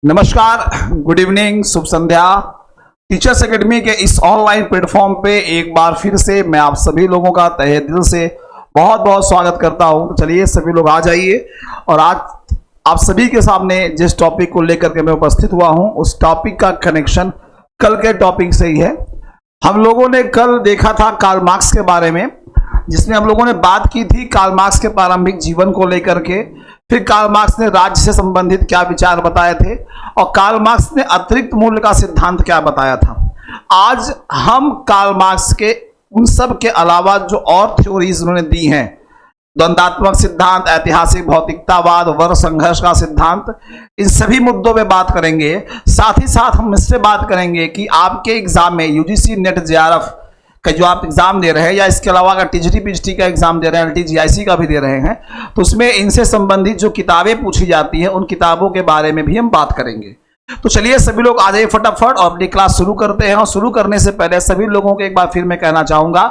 नमस्कार, good evening, शुभ संध्या। Teachers academy के इस ऑनलाइन प्लेटफॉर्म पे एक बार फिर से मैं आप सभी लोगों का तहे दिल से बहुत बहुत स्वागत करता हूं। तो चलिए सभी लोग आ जाइए। और आज आप सभी के सामने जिस टॉपिक को लेकर के मैं उपस्थित हुआ हूं उस टॉपिक का कनेक्शन कल के टॉपिक से ही है। हम लोगों ने कल देखा था कार्ल मार्क्स के बारे में, जिसमें हम लोगों ने बात की थी कार्ल मार्क्स के प्रारंभिक जीवन को लेकर के। फिर कार्ल मार्क्स ने राज्य से संबंधित क्या विचार बताए थे और कार्ल मार्क्स ने अतिरिक्त मूल्य का सिद्धांत क्या बताया था। आज हम कार्ल मार्क्स के उन सब के अलावा जो और थ्योरीज उन्होंने दी हैं, द्वंद्वात्मक सिद्धांत, ऐतिहासिक भौतिकतावाद, वर्ग संघर्ष का सिद्धांत, इन सभी मुद्दों पे बात करेंगे। साथ ही साथ हम इससे बात करेंगे कि आपके एग्जाम में यूजीसी नेट जेआरएफ का जो आप एग्जाम दे रहे हैं या इसके अलावा अगर टीजीटी पीजीटी का एग्जाम दे रहे हैं, एलटीजीआईसी का भी दे रहे हैं, तो उसमें इनसे संबंधित जो किताबें पूछी जाती हैं उन किताबों के बारे में भी हम बात करेंगे। तो चलिए सभी लोग आ जाइए फटाफट और अपनी क्लास शुरू करते हैं। और शुरू करने से पहले सभी लोगों को एक बार फिर मैं कहना चाहूंगा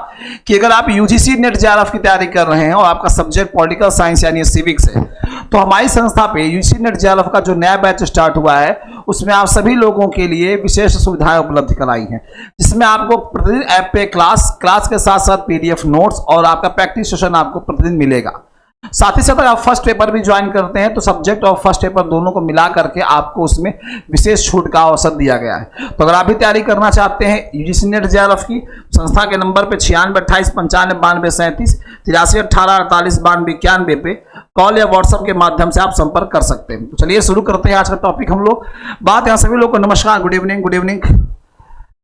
कि अगर आप यूजीसी नेट जेआरएफ की तैयारी कर रहे हैं और आपका सब्जेक्ट पॉलिटिकल साइंस यानी सिविक्स है, तो हमारी संस्था पे यूजीसी नेट जेआरएफ का जो नया बैच स्टार्ट हुआ है उसमें आप सभी लोगों के लिए विशेष सुविधाएं उपलब्ध कराई हैं, जिसमें आपको प्रतिदिन ऐप पे क्लास के साथ साथ पीडीएफ नोट्स और आपका प्रैक्टिस सेशन आपको प्रतिदिन मिलेगा। साथ ही साथ अगर आप फर्स्ट पेपर भी ज्वाइन करते हैं तो सब्जेक्ट और फर्स्ट पेपर दोनों को मिला करके आपको उसमें विशेष छूट का अवसर दिया गया है। तो अगर आप भी तैयारी करना चाहते हैं यूजीसी नेट जेआरएफ की, संस्था के नंबर पे 9628959237 8318489291 पे कॉल या व्हाट्सएप के माध्यम से आप संपर्क कर सकते हैं। तो चलिए शुरू करते हैं आज का टॉपिक। हम लोग बात यहाँ सभी लोग को नमस्कार, good evening, good evening,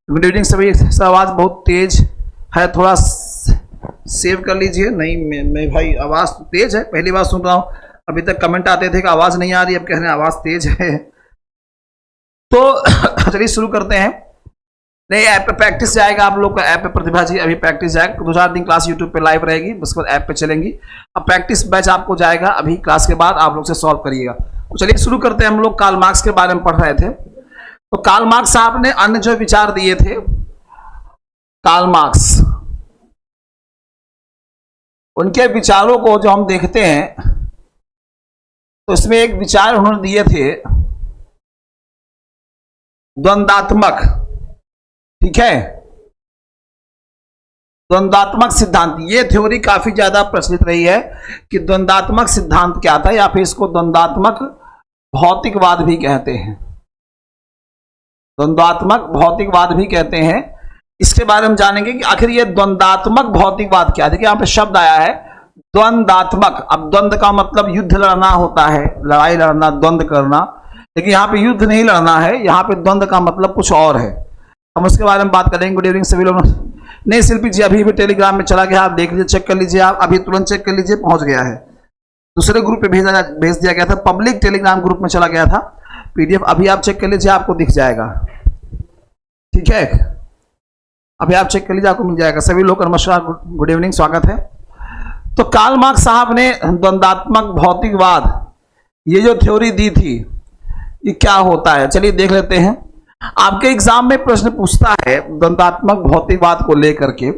good evening सभी। आवाज़ बहुत तेज है, थोड़ा सेव कर लीजिए। नहीं मैं भाई आवाज़ तेज है, पहली बार सुन रहा हूँ। अभी तक कमेंट आते थे कि आवाज़ नहीं आ रही, अब कह रहे हैं आवाज़ तेज है। तो चलिए शुरू करते हैं। नहीं, ऐप पे प्रैक्टिस जाएगा आप लोग का, ऐप पे प्रतिभा जी अभी प्रैक्टिस जाएगा। 2-4 दिन क्लास यूट्यूब पे लाइव रहेगी, उसके बाद ऐप पे चलेंगी। अब प्रैक्टिस बैच आपको जाएगा अभी क्लास के बाद, आप लोग से सॉल्व करिएगा। तो चलिए शुरू करते हैं। हम लोग कार्ल मार्क्स के बारे में पढ़ रहे थे। तो कार्ल मार्क्स साहब ने अन्य जो विचार दिए थे, कार्ल मार्क्स, उनके विचारों को जो हम देखते हैं तो इसमें एक विचार उन्होंने दिए थे द्वंद्वात्मक, ठीक है, द्वंद्वात्मक सिद्धांत। ये थ्योरी काफी ज्यादा प्रचलित रही है कि द्वंद्वात्मक सिद्धांत क्या था, या फिर इसको द्वंद्वात्मक भौतिकवाद भी कहते हैं। द्वंद्वात्मक भौतिकवाद भी कहते हैं। इसके बारे में जानेंगे कि आखिर ये द्वंद्वात्मक भौतिकवाद क्या है। देखिए यहाँ पे शब्द आया है द्वंद्वात्मक। अब द्वंद्व का मतलब युद्ध लड़ना होता है, लड़ाई लड़ना, द्वंद्व करना, लेकिन यहाँ पे युद्ध नहीं लड़ना है, यहाँ पे द्वंद्व का मतलब कुछ और है। हम उसके बारे में बात करेंगे। गुड इवनिंग सभी लोग। नहीं शिल्पी जी अभी भी टेलीग्राम में चला गया, आप देख लीजिए, चेक कर लीजिए, आप अभी तुरंत चेक कर लीजिए, पहुंच गया है। दूसरे ग्रुप पे भेज दिया गया था, पब्लिक टेलीग्राम ग्रुप में चला गया था पीडीएफ, अभी आप चेक कर लीजिए, आपको दिख जाएगा, ठीक है। अभी आप चेक कर लीजिए, आपको मिल जाएगा। सभी लोग नमस्कार, गुड इवनिंग, स्वागत है। तो कार्ल मार्क्स साहब ने द्वंद्वात्मक भौतिकवाद, ये जो थ्योरी दी थी, ये क्या होता है चलिए देख लेते हैं। आपके एग्जाम में प्रश्न पूछता है द्वंद्वात्मक भौतिकवाद को लेकर के।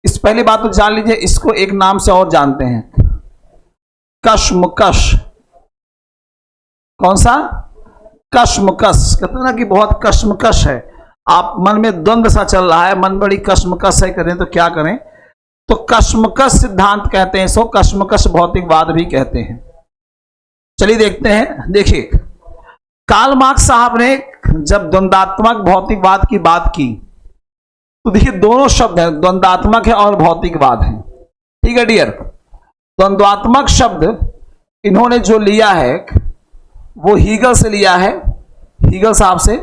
इस पहली बात तो जान लीजिए, इसको एक नाम से और जानते हैं, कशमकश। कौन सा? कशमकश। कहते हैं ना कि बहुत कशमकश है, आप मन में द्वंद्व सा चल रहा है, मन बड़ी कशमकश है, करें तो क्या करें, तो कशमकश सिद्धांत कहते हैं इसको, कशमकश भौतिकवाद भी कहते हैं। चलिए देखते हैं। देखिए कार्ल मार्क्स साहब ने जब द्वंद्वात्मक भौतिकवाद की बात की तो देखिए दोनों शब्द हैं, द्वंद्वात्मक है और भौतिकवाद है, ठीक है डियर। द्वंद्वात्मक शब्द इन्होंने जो लिया है वो हीगल से लिया है, हीगल साहब से,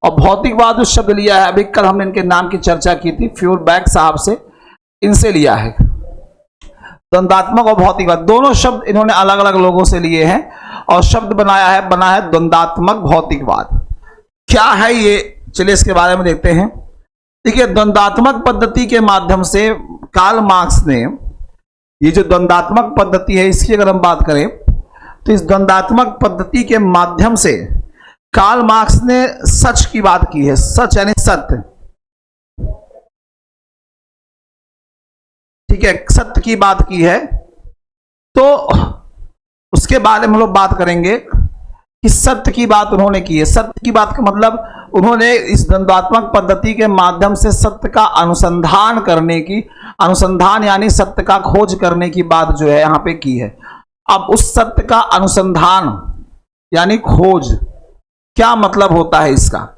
और भौतिकवाद जो शब्द लिया है, अभी कल हमने इनके नाम की चर्चा की थी, फ्यूरबैक साहब से, इनसे लिया है। द्वंद्वात्मक और भौतिकवाद दोनों शब्द इन्होंने अलग अलग लोगों से लिए हैं और शब्द बना है द्वंद्वात्मक भौतिकवाद। क्या है ये, चलिए इसके बारे में देखते हैं। देखिए द्वंद्वात्मक पद्धति के माध्यम से कार्ल मार्क्स ने, ये जो द्वंद्वात्मक पद्धति है इसकी अगर हम बात करें तो इस द्वंद्वात्मक पद्धति के माध्यम से कार्ल मार्क्स ने सच की बात की है। सच यानी सत्य, ठीक है, सत्य की बात की है। तो उसके बारे में हम लोग बात करेंगे कि सत्य की बात उन्होंने की है। सत्य की बात का मतलब उन्होंने इस द्वंद्वात्मक पद्धति के माध्यम से सत्य का अनुसंधान करने की, अनुसंधान यानी सत्य का खोज करने की बात जो है यहां पे की है। अब उस सत्य का अनुसंधान यानी खोज क्या मतलब होता है इसका?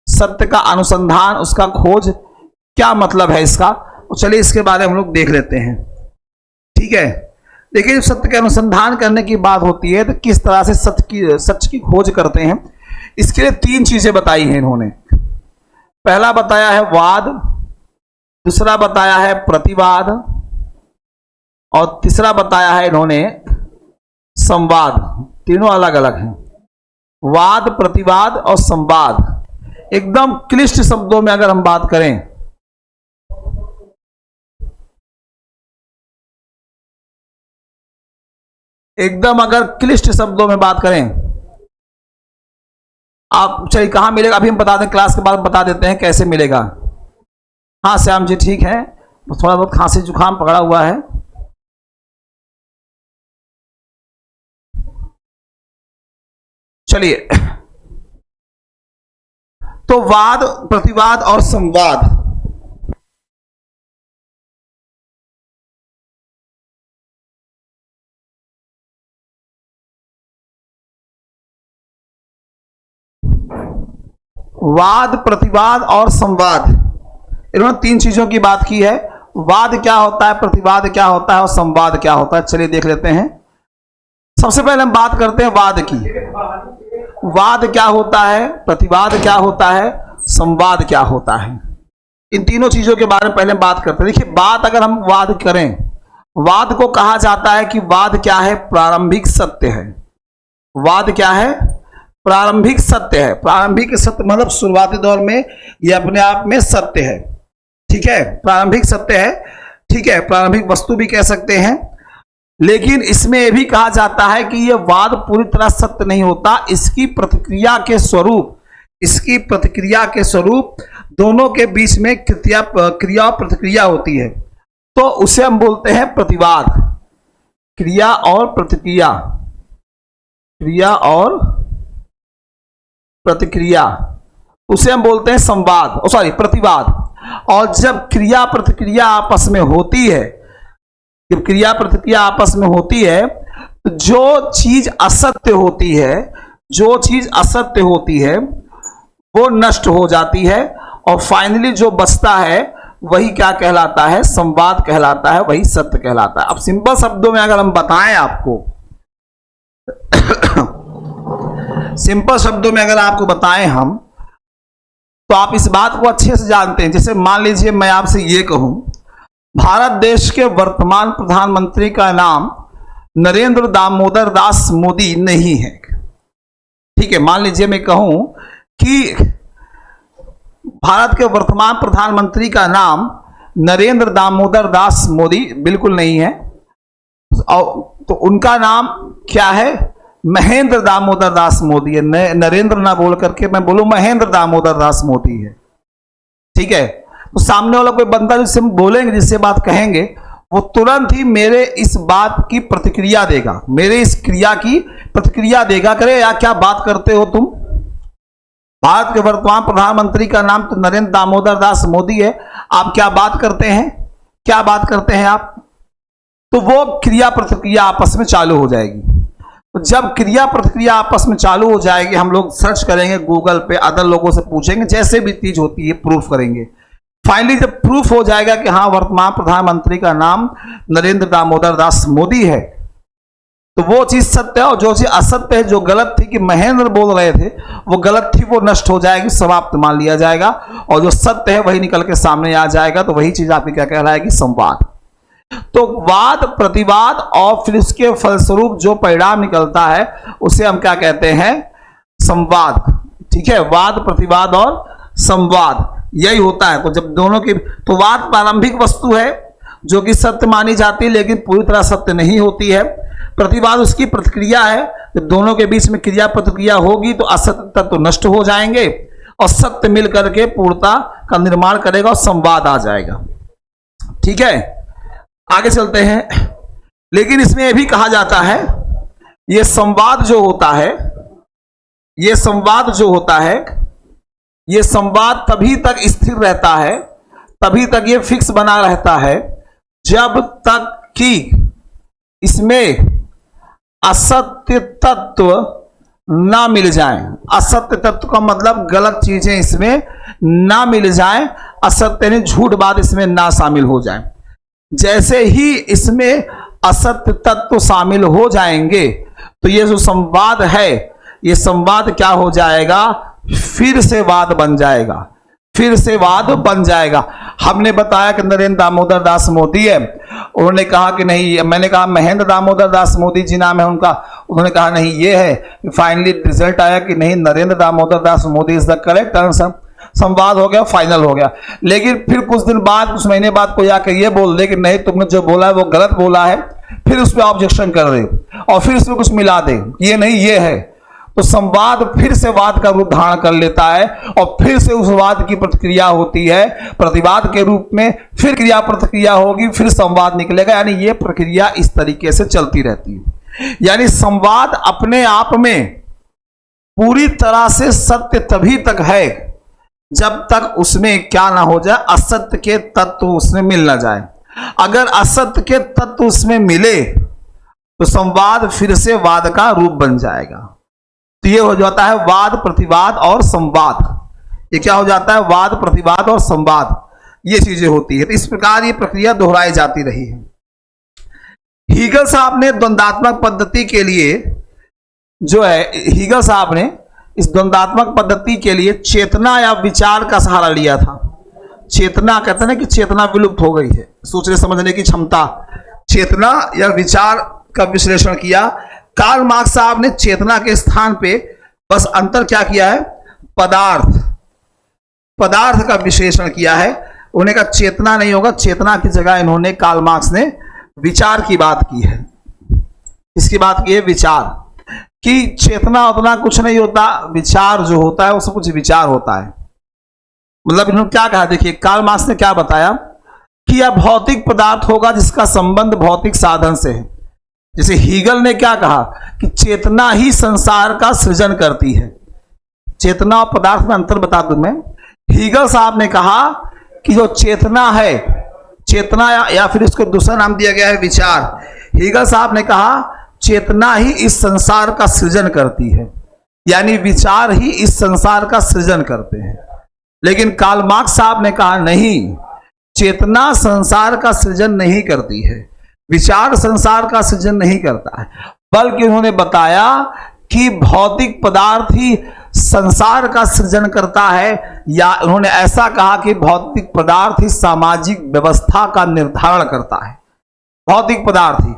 सत्य का अनुसंधान, उसका खोज क्या मतलब है इसका? तो चलिए इसके बारे में हम लोग देख लेते हैं। ठीक है, देखिए जब सत्य के अनुसंधान करने की बात होती है तो किस तरह से सच की खोज करते हैं, इसके लिए 3 चीजें बताई हैं इन्होंने। पहला बताया है वाद, दूसरा बताया है प्रतिवाद, और तीसरा बताया है इन्होंने संवाद। तीनों अलग अलग हैं, वाद, प्रतिवाद और संवाद। एकदम क्लिष्ट शब्दों में अगर हम बात करें, एकदम अगर क्लिष्ट शब्दों में बात करें, आप चलिए कहां मिलेगा अभी हम बता दें, क्लास के बाद बता देते हैं कैसे मिलेगा। हाँ श्याम जी ठीक है, थोड़ा बहुत खांसी जुकाम पकड़ा हुआ है। चलिए, तो वाद, प्रतिवाद और संवाद, वाद, प्रतिवाद और संवाद, इन्होंने 3 चीजों की बात की है। वाद क्या होता है, प्रतिवाद क्या होता है और संवाद क्या होता है, चलिए देख लेते हैं। सबसे पहले हम बात करते हैं वाद की। वाद क्या होता है, प्रतिवाद क्या होता है, संवाद क्या होता है, इन तीनों चीजों के बारे में पहले बात करते हैं। देखिए बात अगर हम वाद करें, वाद को कहा जाता है कि वाद क्या है, प्रारंभिक सत्य है। वाद क्या है, प्रारंभिक सत्य है। प्रारंभिक सत्य मतलब शुरुआती दौर में यह अपने आप में सत्य है। ठीक है, प्रारंभिक सत्य है। ठीक है, प्रारंभिक वस्तु भी कह सकते हैं। लेकिन इसमें यह भी कहा जाता है कि यह वाद पूरी तरह सत्य नहीं होता, इसकी प्रतिक्रिया के स्वरूप, इसकी प्रतिक्रिया के स्वरूप दोनों के बीच में क्रिया प्रतिक्रिया होती है, तो उसे हम बोलते हैं प्रतिवाद। क्रिया और प्रतिक्रिया, क्रिया और प्रतिक्रिया, उसे हम बोलते हैं संवाद, प्रतिवाद। और जब क्रिया प्रतिक्रिया आपस में होती है, जब क्रिया प्रतिक्रिया आपस में होती है, तो जो चीज असत्य होती है, जो चीज असत्य होती है वो नष्ट हो जाती है, और फाइनली जो बचता है वही क्या कहलाता है, संवाद कहलाता है, वही सत्य कहलाता है। अब सिंपल शब्दों में अगर हम बताएं आपको सिंपल शब्दों में अगर आपको बताएं हम, तो आप इस बात को अच्छे से जानते हैं। जैसे मान लीजिए मैं आपसे ये कहूं, भारत देश के वर्तमान प्रधानमंत्री का नाम नरेंद्र दामोदर दास मोदी नहीं है। ठीक है, मान लीजिए मैं कहूं कि भारत के वर्तमान प्रधानमंत्री का नाम नरेंद्र दामोदर दास मोदी बिल्कुल नहीं है, और तो उनका नाम क्या है, महेंद्र दामोदर दास मोदी है। नरेंद्र ना बोल करके मैं बोलूं महेंद्र दामोदर दास मोदी है। ठीक है, तो सामने वाला कोई बंदा जिससे हम बोलेंगे, जिससे बात कहेंगे, वो तुरंत ही मेरे इस बात की प्रतिक्रिया देगा, मेरे इस क्रिया की प्रतिक्रिया देगा। करे यार क्या बात करते हो तुम, भारत के वर्तमान प्रधानमंत्री का नाम तो नरेंद्र दामोदर दास मोदी है, आप क्या बात करते हैं, क्या बात करते हैं आप। तो वो क्रिया प्रतिक्रिया आपस में चालू हो जाएगी। तो जब क्रिया प्रतिक्रिया आपस में चालू हो जाएगी, हम लोग सर्च करेंगे गूगल पे, अदर लोगों से पूछेंगे, जैसे भी चीज होती है प्रूफ करेंगे। फाइनली जब प्रूफ हो जाएगा कि हाँ वर्तमान प्रधानमंत्री का नाम नरेंद्र दामोदर दास मोदी है, तो वो चीज सत्य है, और जो चीज असत्य है, जो गलत थी कि महेंद्र बोल रहे थे वो गलत थी, वो नष्ट हो जाएगी, समाप्त मान लिया जाएगा, और जो सत्य है वही निकल के सामने आ जाएगा। तो वही चीज आपकी क्या कहलाएगी, संवाद। तो वाद, प्रतिवाद और फिर उसके फलस्वरूप जो परिणाम निकलता है उसे हम क्या कहते हैं, संवाद। ठीक है, वाद, प्रतिवाद और संवाद यही होता है। तो जब दोनों की, तो वाद प्रारंभिक वस्तु है जो कि सत्य मानी जाती है लेकिन पूरी तरह सत्य नहीं होती है। प्रतिवाद उसकी प्रतिक्रिया है, जब दोनों के बीच में क्रिया प्रतिक्रिया होगी तो असत्य तत्व नष्ट हो जाएंगे और सत्य मिल करके पूर्णता का निर्माण करेगा और संवाद आ जाएगा। ठीक है, आगे चलते हैं। लेकिन इसमें यह भी कहा जाता है, यह संवाद जो होता है ये संवाद जो होता है, ये संवाद तभी तक स्थिर रहता है, तभी तक ये फिक्स बना रहता है जब तक कि इसमें असत्य तत्व ना मिल जाए। असत्य तत्व का मतलब गलत चीजें इसमें ना मिल जाए, असत्य यानी झूठ बात इसमें ना शामिल हो जाए। जैसे ही इसमें असत्य तत्व शामिल हो जाएंगे तो ये जो संवाद है, ये संवाद क्या हो जाएगा, फिर से वाद बन जाएगा, फिर से वाद बन जाएगा। हमने बताया कि नरेंद्र दामोदर दास मोदी है, उन्होंने कहा कि नहीं, मैंने कहा महेंद्र दामोदर दास मोदी जी नाम है उनका, उन्होंने कहा नहीं ये है। फाइनली रिजल्ट आया कि नहीं, Narendra Damodar Das Modi is the correct answer. संवाद हो गया, फाइनल हो गया। लेकिन फिर कुछ दिन बाद, कुछ महीने बाद कोई आकर ये बोल दे कि नहीं तुमने जो बोला है वो गलत बोला है, फिर उस पर ऑब्जेक्शन कर दे और फिर उसमें कुछ मिला दे, ये नहीं ये है, तो संवाद फिर से वाद का रूप धारण कर लेता है और फिर से उस वाद की प्रतिक्रिया होती है प्रतिवाद के रूप में, फिर क्रिया प्रतिक्रिया होगी, फिर संवाद निकलेगा। यानी ये प्रक्रिया इस तरीके से चलती रहती है। यानी संवाद अपने आप में पूरी तरह से सत्य तभी तक है जब तक उसमें क्या ना हो जाए, असत्य के तत्व उसमें मिल ना जाए। अगर असत्य के तत्व उसमें मिले तो संवाद फिर से वाद का रूप बन जाएगा। तो ये हो जाता है वाद, प्रतिवाद और संवाद। ये क्या हो जाता है, वाद, प्रतिवाद और संवाद, ये चीजें होती है। तो इस प्रकार ये प्रक्रिया दोहराई जाती रही है। हीगल साहब ने द्वंद्वात्मक पद्धति के लिए जो है, हीगल साहब ने इस द्वंद्वात्मक पद्धति के लिए चेतना या विचार का सहारा लिया था। चेतना कहते हैं कि चेतना विलुप्त हो गई है, सोचने समझने की क्षमता, चेतना या विचार का विश्लेषण किया। कार्ल मार्क्स साहब ने चेतना के स्थान पे बस अंतर क्या किया है, पदार्थ, पदार्थ का विश्लेषण किया है। उन्होंने कहा चेतना नहीं होगा, चेतना की जगह इन्होंने, कार्ल मार्क्स ने विचार की बात की है। इसकी बात की है विचार, कि चेतना उतना कुछ नहीं होता, विचार जो होता है वो सब कुछ विचार होता है। मतलब इन्होंने क्या कहा, देखिए कार्ल मार्क्स ने क्या बताया कि यह भौतिक पदार्थ होगा जिसका संबंध भौतिक साधन से है। जैसे हीगल ने क्या कहा कि चेतना ही संसार का सृजन करती है। चेतना और पदार्थ में अंतर बता दूं मैं। हीगल साहब ने कहा कि जो चेतना है, चेतना या फिर इसको दूसरा नाम दिया गया है विचार। हीगल साहब ने कहा चेतना ही इस संसार का सृजन करती है, यानी विचार ही इस संसार का सृजन करते हैं। लेकिन कार्ल मार्क्स साहब ने कहा नहीं, चेतना संसार का सृजन नहीं करती है, विचार संसार का सृजन नहीं करता है, बल्कि उन्होंने बताया कि भौतिक पदार्थ ही संसार का सृजन करता है। या उन्होंने ऐसा कहा कि भौतिक पदार्थ ही सामाजिक व्यवस्था का निर्धारण करता है। भौतिक पदार्थ ही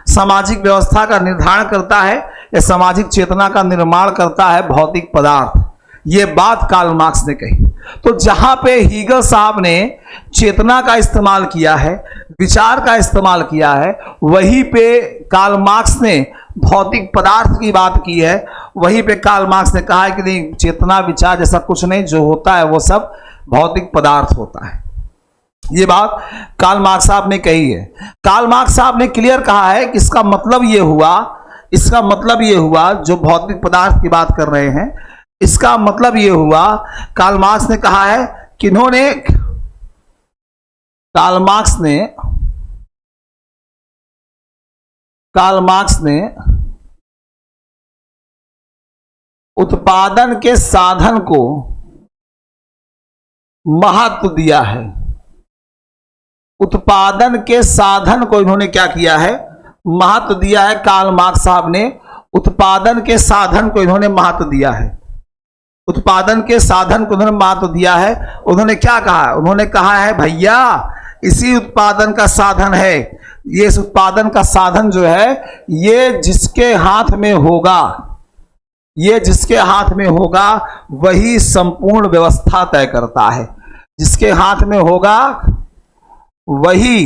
सामाजिक व्यवस्था का निर्धारण करता है, या सामाजिक चेतना का निर्माण करता है भौतिक पदार्थ। ये बात कार्ल मार्क्स ने कही। तो जहां पे हीगल साहब ने चेतना का इस्तेमाल किया है, विचार का इस्तेमाल किया है, वहीं पे कार्ल मार्क्स ने भौतिक पदार्थ की बात की है। वहीं पे कार्ल मार्क्स ने कहा है कि नहीं, चेतना विचार जैसा कुछ नहीं, जो होता है वो सब भौतिक पदार्थ होता है। ये बात कार्ल मार्क्स साहब ने कही है। कार्ल मार्क्स साहब ने क्लियर कहा है कि इसका मतलब ये हुआ, इसका मतलब ये हुआ, जो भौतिक पदार्थ की बात कर रहे हैं, इसका मतलब ये हुआ, कार्ल मार्क्स ने कहा है कि इन्होंने, कार्ल मार्क्स ने उत्पादन के साधन को महत्व दिया है। उत्पादन के साधन को इन्होंने क्या किया है, महत्व दिया है। कार्ल मार्क्स साहब ने उत्पादन के साधन को इन्होंने महत्व दिया है। उत्पादन के साधन को उन्होंने महत्व दिया है। उन्होंने क्या कहा, उन्होंने कहा है भैया इसी उत्पादन का साधन है, ये इस उत्पादन का साधन जो है, ये जिसके हाथ में होगा, ये जिसके हाथ में होगा वही संपूर्ण व्यवस्था तय करता है। जिसके हाथ में होगा वही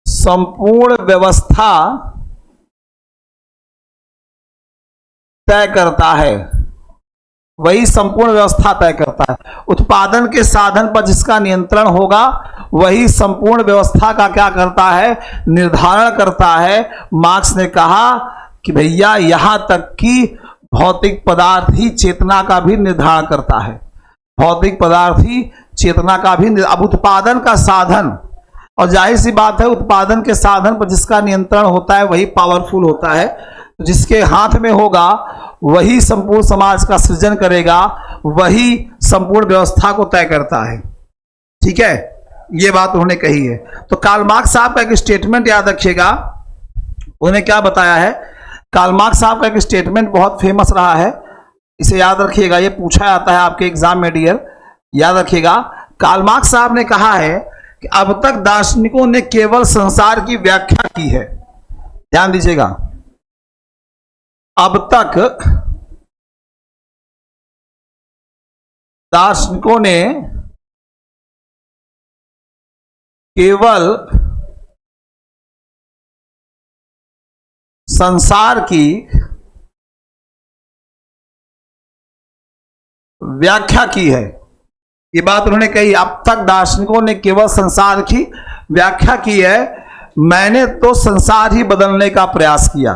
संपूर्ण व्यवस्था तय करता है, वही संपूर्ण व्यवस्था तय करता है। उत्पादन के साधन पर जिसका नियंत्रण होगा वही संपूर्ण व्यवस्था का क्या करता है, निर्धारण करता है। मार्क्स ने कहा कि भैया यहां तक कि भौतिक पदार्थ ही चेतना का भी निर्धारण करता है, भौतिक पदार्थ ही चेतना का भी। अब उत्पादन का साधन, और जाहिर सी बात है उत्पादन के साधन पर जिसका नियंत्रण होता है वही पावरफुल होता है, तो जिसके हाथ में होगा वही संपूर्ण समाज का सृजन करेगा, वही संपूर्ण व्यवस्था को तय करता है। ठीक है, ये बात उन्होंने कही है। तो कार्ल मार्क्स साहब का एक स्टेटमेंट याद रखिएगा, उन्होंने क्या बताया है। कार्ल मार्क्स साहब का एक स्टेटमेंट बहुत फेमस रहा है, इसे याद रखिएगा, ये पूछा जाता है आपके एग्जाम में डियर, याद रखिएगा। कार्ल मार्क्स साहब ने कहा है कि अब तक दार्शनिकों ने केवल संसार की व्याख्या की है, ध्यान दीजिएगा, अब तक दार्शनिकों ने केवल संसार की व्याख्या की है, ये बात उन्होंने कही। अब तक दार्शनिकों ने केवल संसार की व्याख्या की है, मैंने तो संसार ही बदलने का प्रयास किया,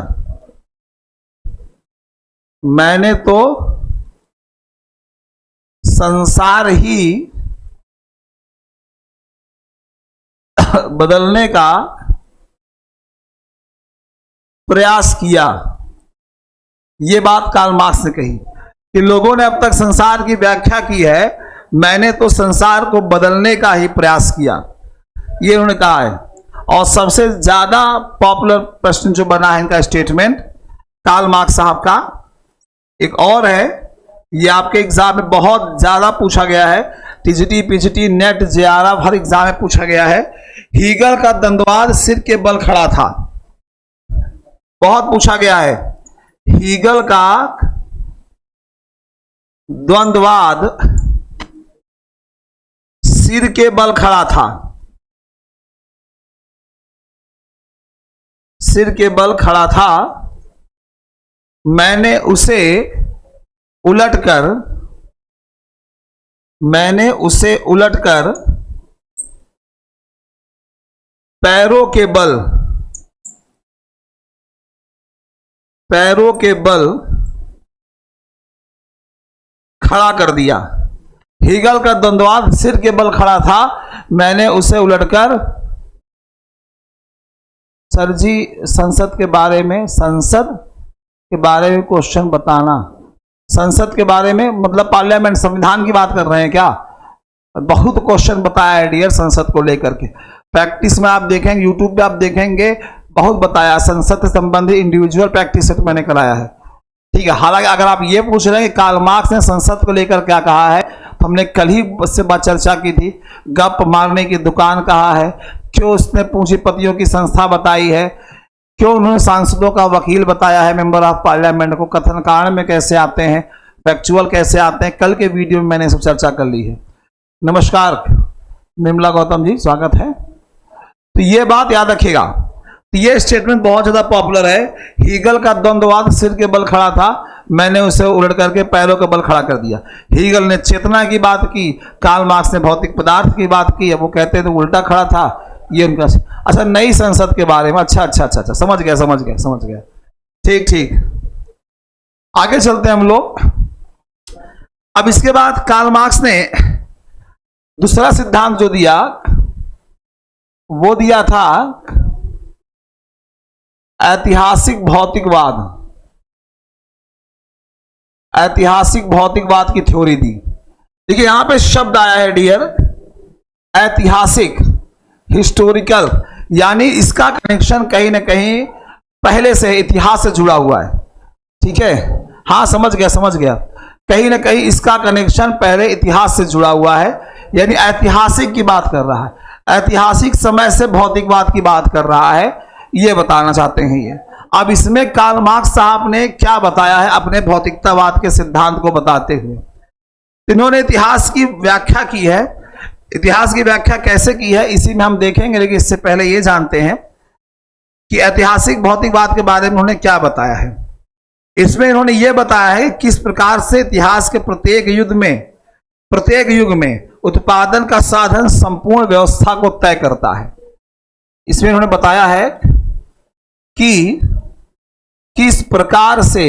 मैंने तो संसार ही बदलने का प्रयास किया। यह बात कार्ल मार्क्स ने कही कि लोगों ने अब तक संसार की व्याख्या की है, मैंने तो संसार को बदलने का ही प्रयास किया, ये उन्होंने कहा है। और सबसे ज्यादा पॉपुलर प्रश्न जो बना है इनका स्टेटमेंट कार्ल मार्क्स साहब का, एक और है, ये आपके एग्जाम में बहुत ज्यादा पूछा गया है, टीजीटी, पीजीटी, नेट, जेआरएफ हर एग्जाम में पूछा गया है। हीगल का द्वंद्ववाद सिर के बल खड़ा था, बहुत पूछा गया है। हीगल का द्वंद्ववाद सिर के बल खड़ा था, सिर के बल खड़ा था, मैंने उसे उलटकर पैरों के बल खड़ा कर दिया। हीगल का द्वंद्ववाद सिर के बल खड़ा था, मैंने उसे उलटकर, सर जी संसद के बारे में क्वेश्चन बताना, संसद के बारे में मतलब पार्लियामेंट, संविधान की बात कर रहे हैं क्या? बहुत क्वेश्चन बताया है डियर संसद को लेकर के, प्रैक्टिस में आप देखेंगे, यूट्यूब पे आप देखेंगे, बहुत बताया, संसद से संबंधित इंडिविजुअल प्रैक्टिस सेट मैंने कराया है। ठीक है, हालांकि अगर आप ये पूछ रहे हैं कि कार्ल मार्क्स ने संसद को लेकर क्या कहा है, तो हमने कल ही उससे बात चर्चा की थी। गप मारने की दुकान कहा है, क्यों उसने पूंजीपतियों की संस्था बताई है, क्यों उन्होंने सांसदों का वकील बताया है, मेंबर ऑफ पार्लियामेंट को, कथन कारण में कैसे आते हैं, फैक्चुअल कैसे आते हैं, कल के वीडियो में मैंने सब चर्चा कर ली है। नमस्कार निर्मला गौतम जी, स्वागत है। तो ये बात याद रखिएगा, तो ये स्टेटमेंट बहुत ज्यादा पॉपुलर है। हीगल का द्वंद्ववाद सिर के बल खड़ा था, मैंने उसे उलट करके पैरों के बल खड़ा कर दिया। हीगल ने चेतना की बात की, कार्ल मार्क्स ने भौतिक पदार्थ की बात की, वो कहते थे उल्टा खड़ा था, ये उनका। अच्छा, नई संसद के बारे में, अच्छा, समझ गया। ठीक, आगे चलते हैं हम लोग। अब इसके बाद कार्ल मार्क्स ने दूसरा सिद्धांत जो दिया, वो दिया था ऐतिहासिक भौतिकवाद, ऐतिहासिक भौतिकवाद की थ्योरी दी। देखिए यहां पे शब्द आया है डियर, ऐतिहासिक, हिस्टोरिकल, यानी इसका कनेक्शन कहीं ना कहीं पहले से इतिहास से जुड़ा हुआ है। ठीक है, हाँ समझ गया, कहीं ना कहीं इसका कनेक्शन पहले इतिहास से जुड़ा हुआ है, यानी ऐतिहासिक की बात कर रहा है, ऐतिहासिक समय से भौतिकवाद की बात कर रहा है, ये बताना चाहते हैं ये। अब इसमें कार्ल मार्क्स साहब ने क्या बताया है अपने भौतिकतावाद के सिद्धांत को बताते हुए, इन्होंने इतिहास की व्याख्या की है। इतिहास की व्याख्या कैसे की है इसी में हम देखेंगे, लेकिन इससे पहले ये जानते हैं कि ऐतिहासिक भौतिकवाद के बारे में उन्होंने क्या बताया है। इसमें इन्होंने ये बताया है किस प्रकार से इतिहास के प्रत्येक युग में उत्पादन का साधन संपूर्ण व्यवस्था को तय करता है। इसमें इन्होंने बताया है कि किस प्रकार से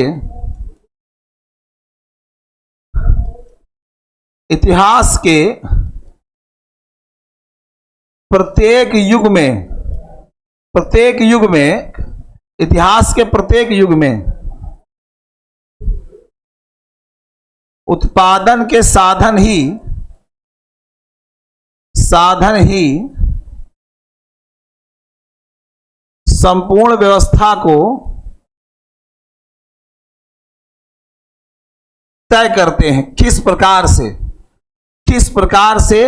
इतिहास के प्रत्येक युग में इतिहास के प्रत्येक युग में उत्पादन के साधन ही संपूर्ण व्यवस्था को तय करते हैं। किस प्रकार से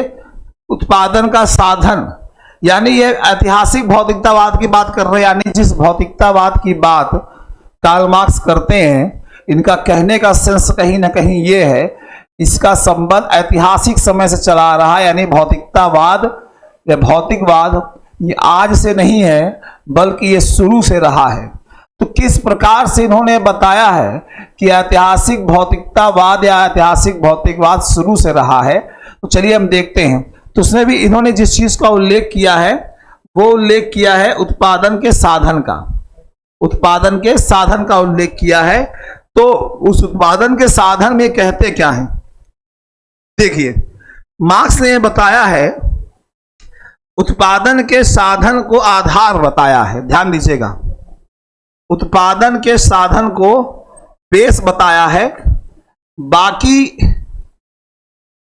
उत्पादन का साधन, यानी ये ऐतिहासिक भौतिकतावाद की बात कर रहे हैं, यानी जिस भौतिकतावाद की बात कार्ल मार्क्स करते हैं, इनका कहने का सेंस कहीं ना कहीं ये है, इसका संबंध ऐतिहासिक समय से चला रहा है। यानी भौतिकतावाद या भौतिकवाद ये आज से नहीं है, बल्कि ये शुरू से रहा है। तो किस प्रकार से इन्होंने बताया है कि ऐतिहासिक भौतिकतावाद या ऐतिहासिक भौतिकवाद शुरू से रहा है, तो चलिए हम देखते हैं। तो उसने भी इन्होंने जिस चीज का उल्लेख किया है वो उल्लेख किया है उत्पादन के साधन का उल्लेख किया है। तो उस उत्पादन के साधन में कहते क्या है, देखिए मार्क्स ने बताया है, उत्पादन के साधन को आधार बताया है। ध्यान दीजिएगा, उत्पादन के साधन को बेस बताया है,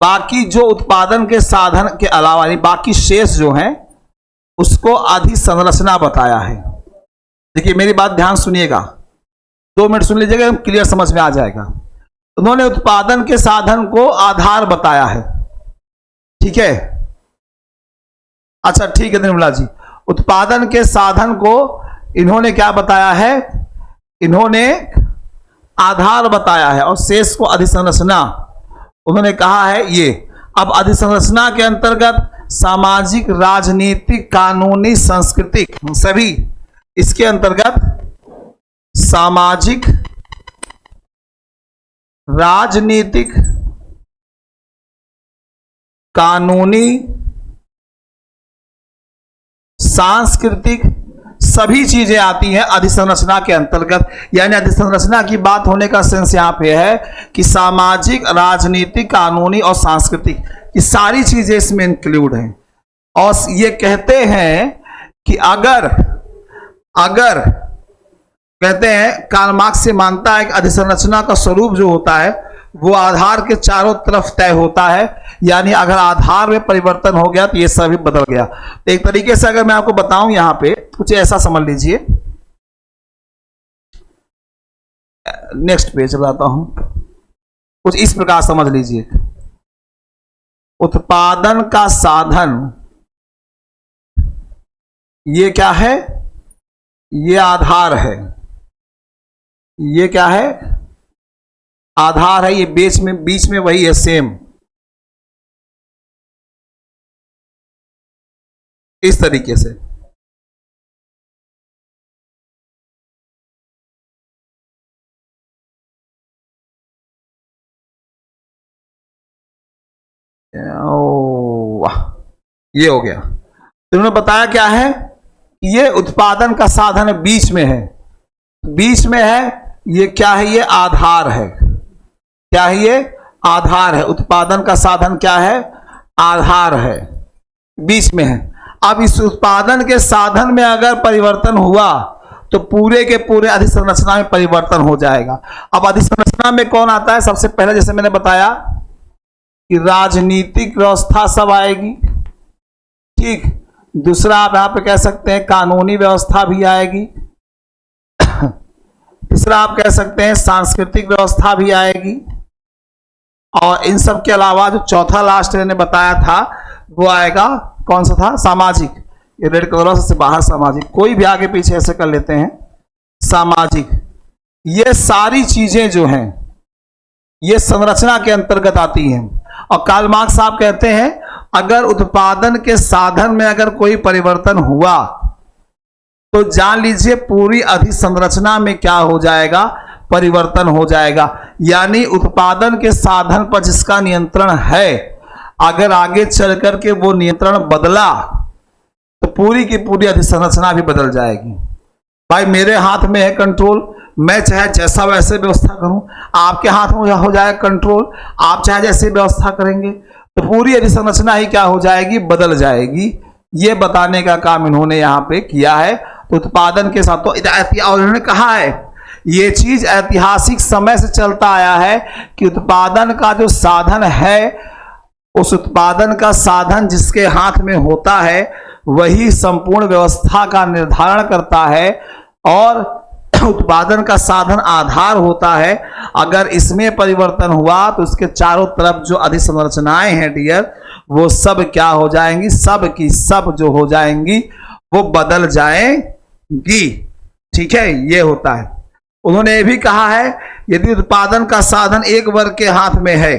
बाकी जो उत्पादन के साधन के अलावा बाकी शेष जो हैं उसको अधिसंरचना बताया है। देखिए मेरी बात ध्यान सुनिएगा, 2 मिनट सुन लीजिएगा, क्लियर समझ में आ जाएगा। उन्होंने उत्पादन के साधन को आधार बताया है, ठीक है। अच्छा ठीक है निर्मला जी, उत्पादन के साधन को इन्होंने क्या बताया है, इन्होंने आधार बताया है, और शेष को अधिसंरचना उन्होंने कहा है ये। अब अधिसंरचना के अंतर्गत सामाजिक, राजनीतिक, कानूनी, सांस्कृतिक सभी, इसके अंतर्गत सामाजिक, राजनीतिक, कानूनी, सांस्कृतिक सभी चीजें आती हैं अधिसंरचना के अंतर्गत। यानी अधिसंरचना की बात होने का सेंस यहां पे है कि सामाजिक, राजनीतिक, कानूनी और सांस्कृतिक ये सारी चीजें इसमें इंक्लूड हैं। और ये कहते हैं कि अगर कहते हैं कार्ल मार्क्स से मानता है कि अधिसंरचना का स्वरूप जो होता है वो आधार के चारों तरफ तय होता है। यानी अगर आधार में परिवर्तन हो गया तो ये सभी बदल गया। तो एक तरीके से अगर मैं आपको बताऊं यहां पे कुछ ऐसा समझ लीजिए, नेक्स्ट पेज बताता हूं, कुछ इस प्रकार समझ लीजिए। उत्पादन का साधन ये क्या है, ये आधार है। ये क्या है, आधार है। ये बीच में वही है सेम, इस तरीके से। ये हो गया। तो उन्होंने बताया क्या है, ये उत्पादन का साधन बीच में है, ये क्या है, ये आधार है। क्या है ये, आधार है। उत्पादन का साधन क्या है, आधार है, बीच में है। अब इस उत्पादन के साधन में अगर परिवर्तन हुआ तो पूरे के पूरे अधिसंरचना में परिवर्तन हो जाएगा। अब अधिसंरचना में कौन आता है, सबसे पहले जैसे मैंने बताया कि राजनीतिक व्यवस्था सब आएगी, ठीक। दूसरा आप यहां पे कह सकते हैं कानूनी व्यवस्था भी आएगी। तीसरा आप कह सकते हैं सांस्कृतिक व्यवस्था भी आएगी। और इन सब के अलावा जो चौथा लास्ट मैंने बताया था वो आएगा, कौन सा था, सामाजिक। ये रेड कलर से बाहर सामाजिक, कोई भी आगे पीछे ऐसे कर लेते हैं, सामाजिक। ये सारी चीजें जो हैं ये संरचना के अंतर्गत आती हैं। और कार्ल मार्क्स साहब कहते हैं अगर उत्पादन के साधन में अगर कोई परिवर्तन हुआ तो जान लीजिए पूरी अधिसंरचना में क्या हो जाएगा, परिवर्तन हो जाएगा। यानी उत्पादन के साधन पर जिसका नियंत्रण है, अगर आगे चल करके वो नियंत्रण बदला तो पूरी की पूरी अधिसंरचना भी बदल जाएगी। भाई मेरे हाथ में है कंट्रोल, मैं चाहे जैसा वैसे व्यवस्था करूं, आपके हाथ में हो जाए कंट्रोल, आप चाहे जैसे व्यवस्था करेंगे तो पूरी अधिसंरचना ही क्या हो जाएगी, बदल जाएगी। ये बताने का काम इन्होंने यहाँ पे किया है। तो उत्पादन के साथ तो और इन्होंने कहा है ये चीज ऐतिहासिक समय से चलता आया है कि उत्पादन का जो साधन है, उस उत्पादन का साधन जिसके हाथ में होता है वही संपूर्ण व्यवस्था का निर्धारण करता है और उत्पादन का साधन आधार होता है। अगर इसमें परिवर्तन हुआ तो उसके चारों तरफ जो अधिसंरचनाएं हैं डियर, वो सब क्या हो जाएंगी, सब की सब जो हो जाएंगी वो बदल जाएंगी। ठीक है, ये होता है। उन्होंने ये भी कहा है यदि उत्पादन का साधन एक वर्ग के हाथ में है,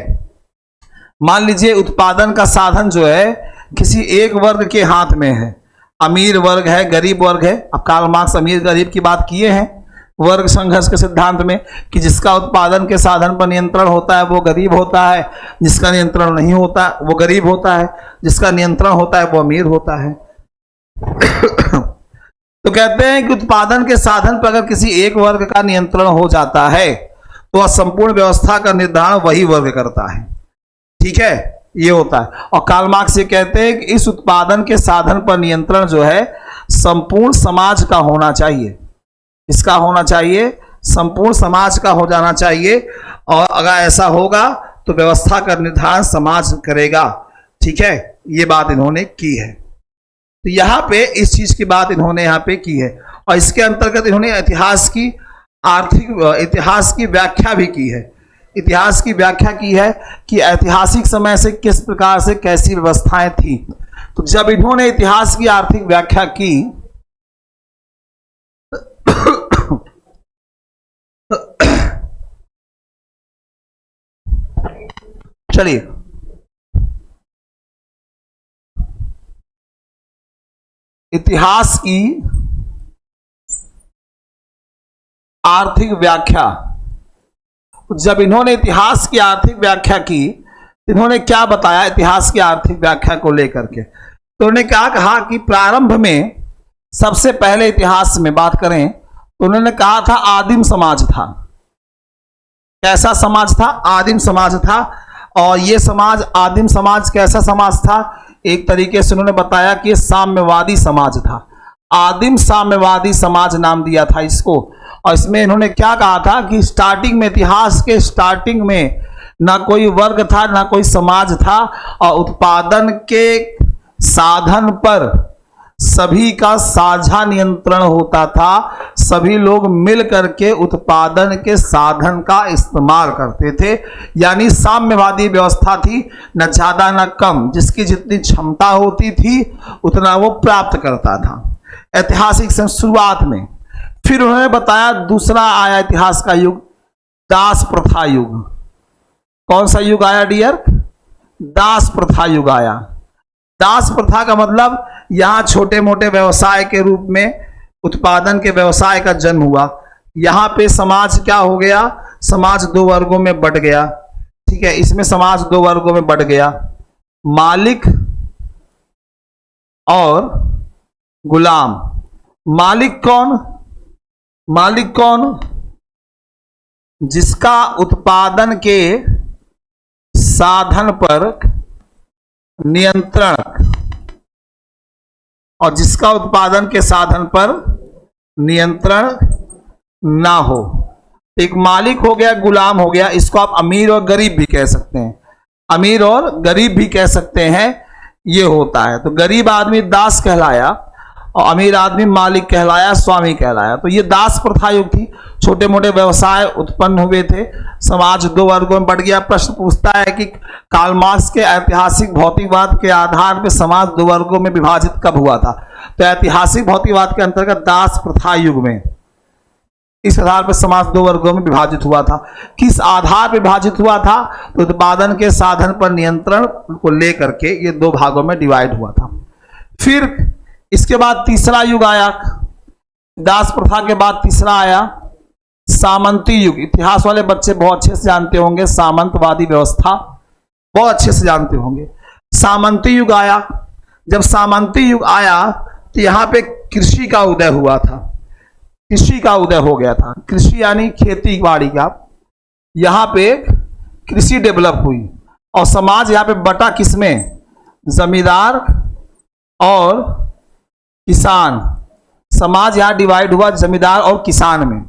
मान लीजिए उत्पादन का साधन जो है किसी एक वर्ग के हाथ में है, अमीर वर्ग है, गरीब वर्ग है। अब कार्ल मार्क्स अमीर गरीब की बात किए हैं वर्ग संघर्ष के सिद्धांत में कि जिसका उत्पादन के साधन पर नियंत्रण होता है वो गरीब होता है, जिसका नियंत्रण नहीं होता वो गरीब होता है, जिसका नियंत्रण होता है वो अमीर होता है। तो कहते हैं कि उत्पादन के साधन पर अगर किसी एक वर्ग का नियंत्रण हो जाता है तो संपूर्ण व्यवस्था का निर्धारण वही वर्ग करता है। ठीक है, ये होता है। और कार्ल मार्क्स ये कहते हैं कि इस उत्पादन के साधन पर नियंत्रण जो है संपूर्ण समाज का होना चाहिए। इसका होना चाहिए, संपूर्ण समाज का हो जाना चाहिए। और अगर ऐसा होगा तो व्यवस्था का निर्धारण समाज करेगा। ठीक है, ये बात इन्होंने की है। तो यहां पे इस चीज की बात इन्होंने यहां पे की है। और इसके अंतर्गत इन्होंने इतिहास की व्याख्या भी की है। इतिहास की व्याख्या की है कि ऐतिहासिक समय से किस प्रकार से कैसी व्यवस्थाएं थी। तो जब इन्होंने इतिहास की आर्थिक व्याख्या की चलिए इतिहास की आर्थिक व्याख्या, जब इन्होंने इतिहास की आर्थिक व्याख्या की इन्होंने क्या बताया इतिहास की आर्थिक व्याख्या को लेकर के। तो उन्होंने क्या कहा कि प्रारंभ में सबसे पहले इतिहास में बात करें तो उन्होंने कहा था आदिम समाज था। कैसा समाज था? आदिम समाज था। और ये समाज, आदिम समाज कैसा समाज था? एक तरीके से उन्होंने बताया कि साम्यवादी समाज था। आदिम साम्यवादी समाज नाम दिया था इसको। और इसमें इन्होंने क्या कहा था कि स्टार्टिंग में, इतिहास के स्टार्टिंग में ना कोई वर्ग था ना कोई समाज था, और उत्पादन के साधन पर सभी का साझा नियंत्रण होता था। सभी लोग मिल करके उत्पादन के साधन का इस्तेमाल करते थे। यानी साम्यवादी व्यवस्था थी, न ज्यादा न कम, जिसकी जितनी क्षमता होती थी उतना वो प्राप्त करता था ऐतिहासिक शुरुआत में। फिर उन्होंने बताया दूसरा आया इतिहास का युग, दास प्रथा युग। कौन सा युग आया डियर? दास प्रथा युग आया। दास प्रथा का मतलब यहां छोटे मोटे व्यवसाय के रूप में उत्पादन के व्यवसाय का जन्म हुआ। यहां पे समाज क्या हो गया? समाज दो वर्गों में बंट गया। ठीक है, इसमें समाज दो वर्गों में बंट गया, मालिक और गुलाम। मालिक कौन? मालिक कौन? जिसका उत्पादन के साधन पर नियंत्रण, और जिसका उत्पादन के साधन पर नियंत्रण ना हो। एक मालिक हो गया, गुलाम हो गया। इसको आप अमीर और गरीब भी कह सकते हैं, अमीर और गरीब भी कह सकते हैं। ये होता है। तो गरीब आदमी दास कहलाया और अमीर आदमी मालिक कहलाया, स्वामी कहलाया। तो ये दास प्रथा युग थी। छोटे मोटे व्यवसाय उत्पन्न हुए थे, समाज दो वर्गों में बढ़ गया। प्रश्न पूछता है कि कार्ल मार्क्स के ऐतिहासिक भौतिकवाद के आधार पर समाज दो वर्गों में विभाजित कब हुआ था? तो ऐतिहासिक भौतिकवाद के अंतर्गत दास प्रथा युग में इस आधार पर समाज दो वर्गों में विभाजित हुआ था। किस आधार पर विभाजित हुआ था? तो उत्पादन के साधन पर नियंत्रण को लेकर के ये दो भागों में डिवाइड हुआ था। फिर इसके बाद तीसरा युग आया, दास प्रथा के बाद तीसरा आया सामंती युग। इतिहास वाले बच्चे बहुत अच्छे से जानते होंगे, सामंतवादी व्यवस्था बहुत अच्छे से जानते होंगे। सामंती युग आया। जब सामंती युग आया तो यहां पे कृषि का उदय हुआ था। कृषि का उदय हो गया था। कृषि यानी खेती बाड़ी का, यहाँ पे कृषि डेवलप हुई और समाज यहाँ पे बटा किसमें, जमींदार और किसान। समाज यहाँ डिवाइड हुआ जमींदार और किसान में।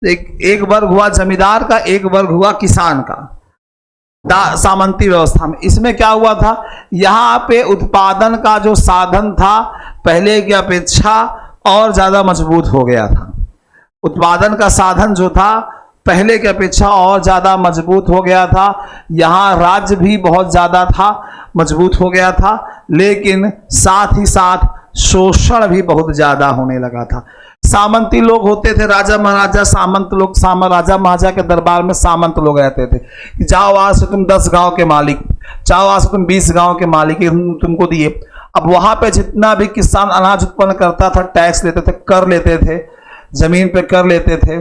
एक वर्ग हुआ जमींदार का, एक वर्ग हुआ किसान का सामंती व्यवस्था में। इसमें क्या हुआ था, यहाँ पे उत्पादन का जो साधन था पहले की अपेक्षा और ज्यादा मजबूत हो गया था। उत्पादन का साधन जो था पहले की अपेक्षा और ज्यादा मजबूत हो गया था। यहाँ राज्य भी बहुत ज्यादा था, मजबूत हो गया था, लेकिन साथ ही साथ शोषण भी बहुत ज्यादा होने लगा था। सामंती लोग होते थे, राजा महाराजा, सामंत लोग, राजा महाराजा के दरबार में सामंत लोग रहते थे कि जाओ आज से तुम 10 गांव के मालिक, जाओ आज से तुम 20 गांव के मालिक, तुमको दिए। अब वहां पे जितना भी किसान अनाज उत्पन्न करता था टैक्स लेते थे, कर लेते थे, जमीन पे कर लेते थे,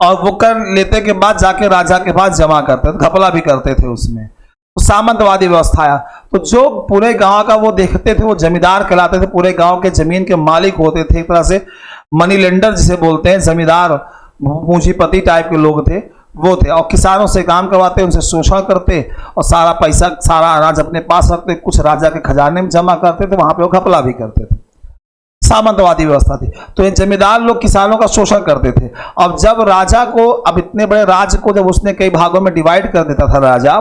और वो कर लेते के बाद जाके राजा के पास जमा करते थे, घपला भी करते थे उसमें। तो सामंतवादी व्यवस्था आया, तो जो पूरे गांव का वो देखते थे वो जमींदार कहलाते थे, पूरे गांव के जमीन के मालिक होते थे, एक तरह से मनी लेंडर जिसे बोलते हैं, जमींदार पूंजीपति टाइप के लोग थे वो थे। और किसानों से काम करवाते, उनसे शोषण करते और सारा पैसा, सारा अनाज अपने पास रखते, कुछ राजा के खजाने में जमा करते थे, वहां पे वो घपला भी करते थे। सामंतवादी व्यवस्था थी। तो ये जमींदार लोग किसानों का शोषण करते थे। अब जब राजा को, अब इतने बड़े राज्य को जब उसने कई भागों में डिवाइड कर देता था राजा,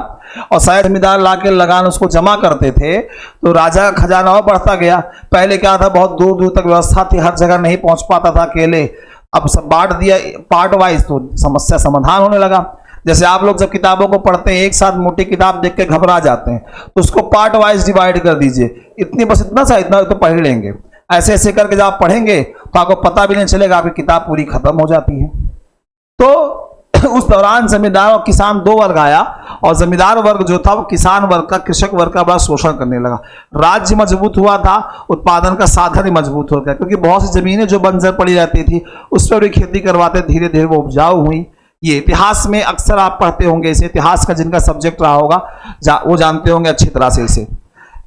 और सारे जमींदार लाके लगान उसको जमा करते थे, तो राजा का खजाना और बढ़ता गया। पहले क्या था, बहुत दूर दूर तक व्यवस्था थी, हर जगह नहीं पहुंच पाता था अकेले। अब सब बांट दिया पार्ट वाइज, तो समस्या समाधान होने लगा। जैसे आप लोग जब किताबों को पढ़ते हैं, एक साथ मोटी किताब देख के घबरा जाते हैं, तो उसको पार्ट वाइज डिवाइड कर दीजिए, इतनी बस इतना सा, इतना तो पढ़ लेंगे। ऐसे ऐसे करके जब आप पढ़ेंगे तो आपको पता भी नहीं चलेगा, आपकी किताब पूरी खत्म हो जाती है। तो उस दौरान जमींदार और किसान दो वर्ग आया, और जमींदार वर्ग जो था वो किसान वर्ग का, कृषक वर्ग का बड़ा शोषण करने लगा। राज्य मजबूत हुआ था, उत्पादन का साधन ही मजबूत हो गया, क्योंकि बहुत सी जमीनें जो बंजर पड़ी रहती थी उस पर भी खेती करवाते, धीरे धीरे वो उपजाऊ हुई। ये इतिहास में अक्सर आप पढ़ते होंगे इसे, इतिहास का जिनका सब्जेक्ट रहा होगा वो जानते होंगे अच्छी तरह से इसे।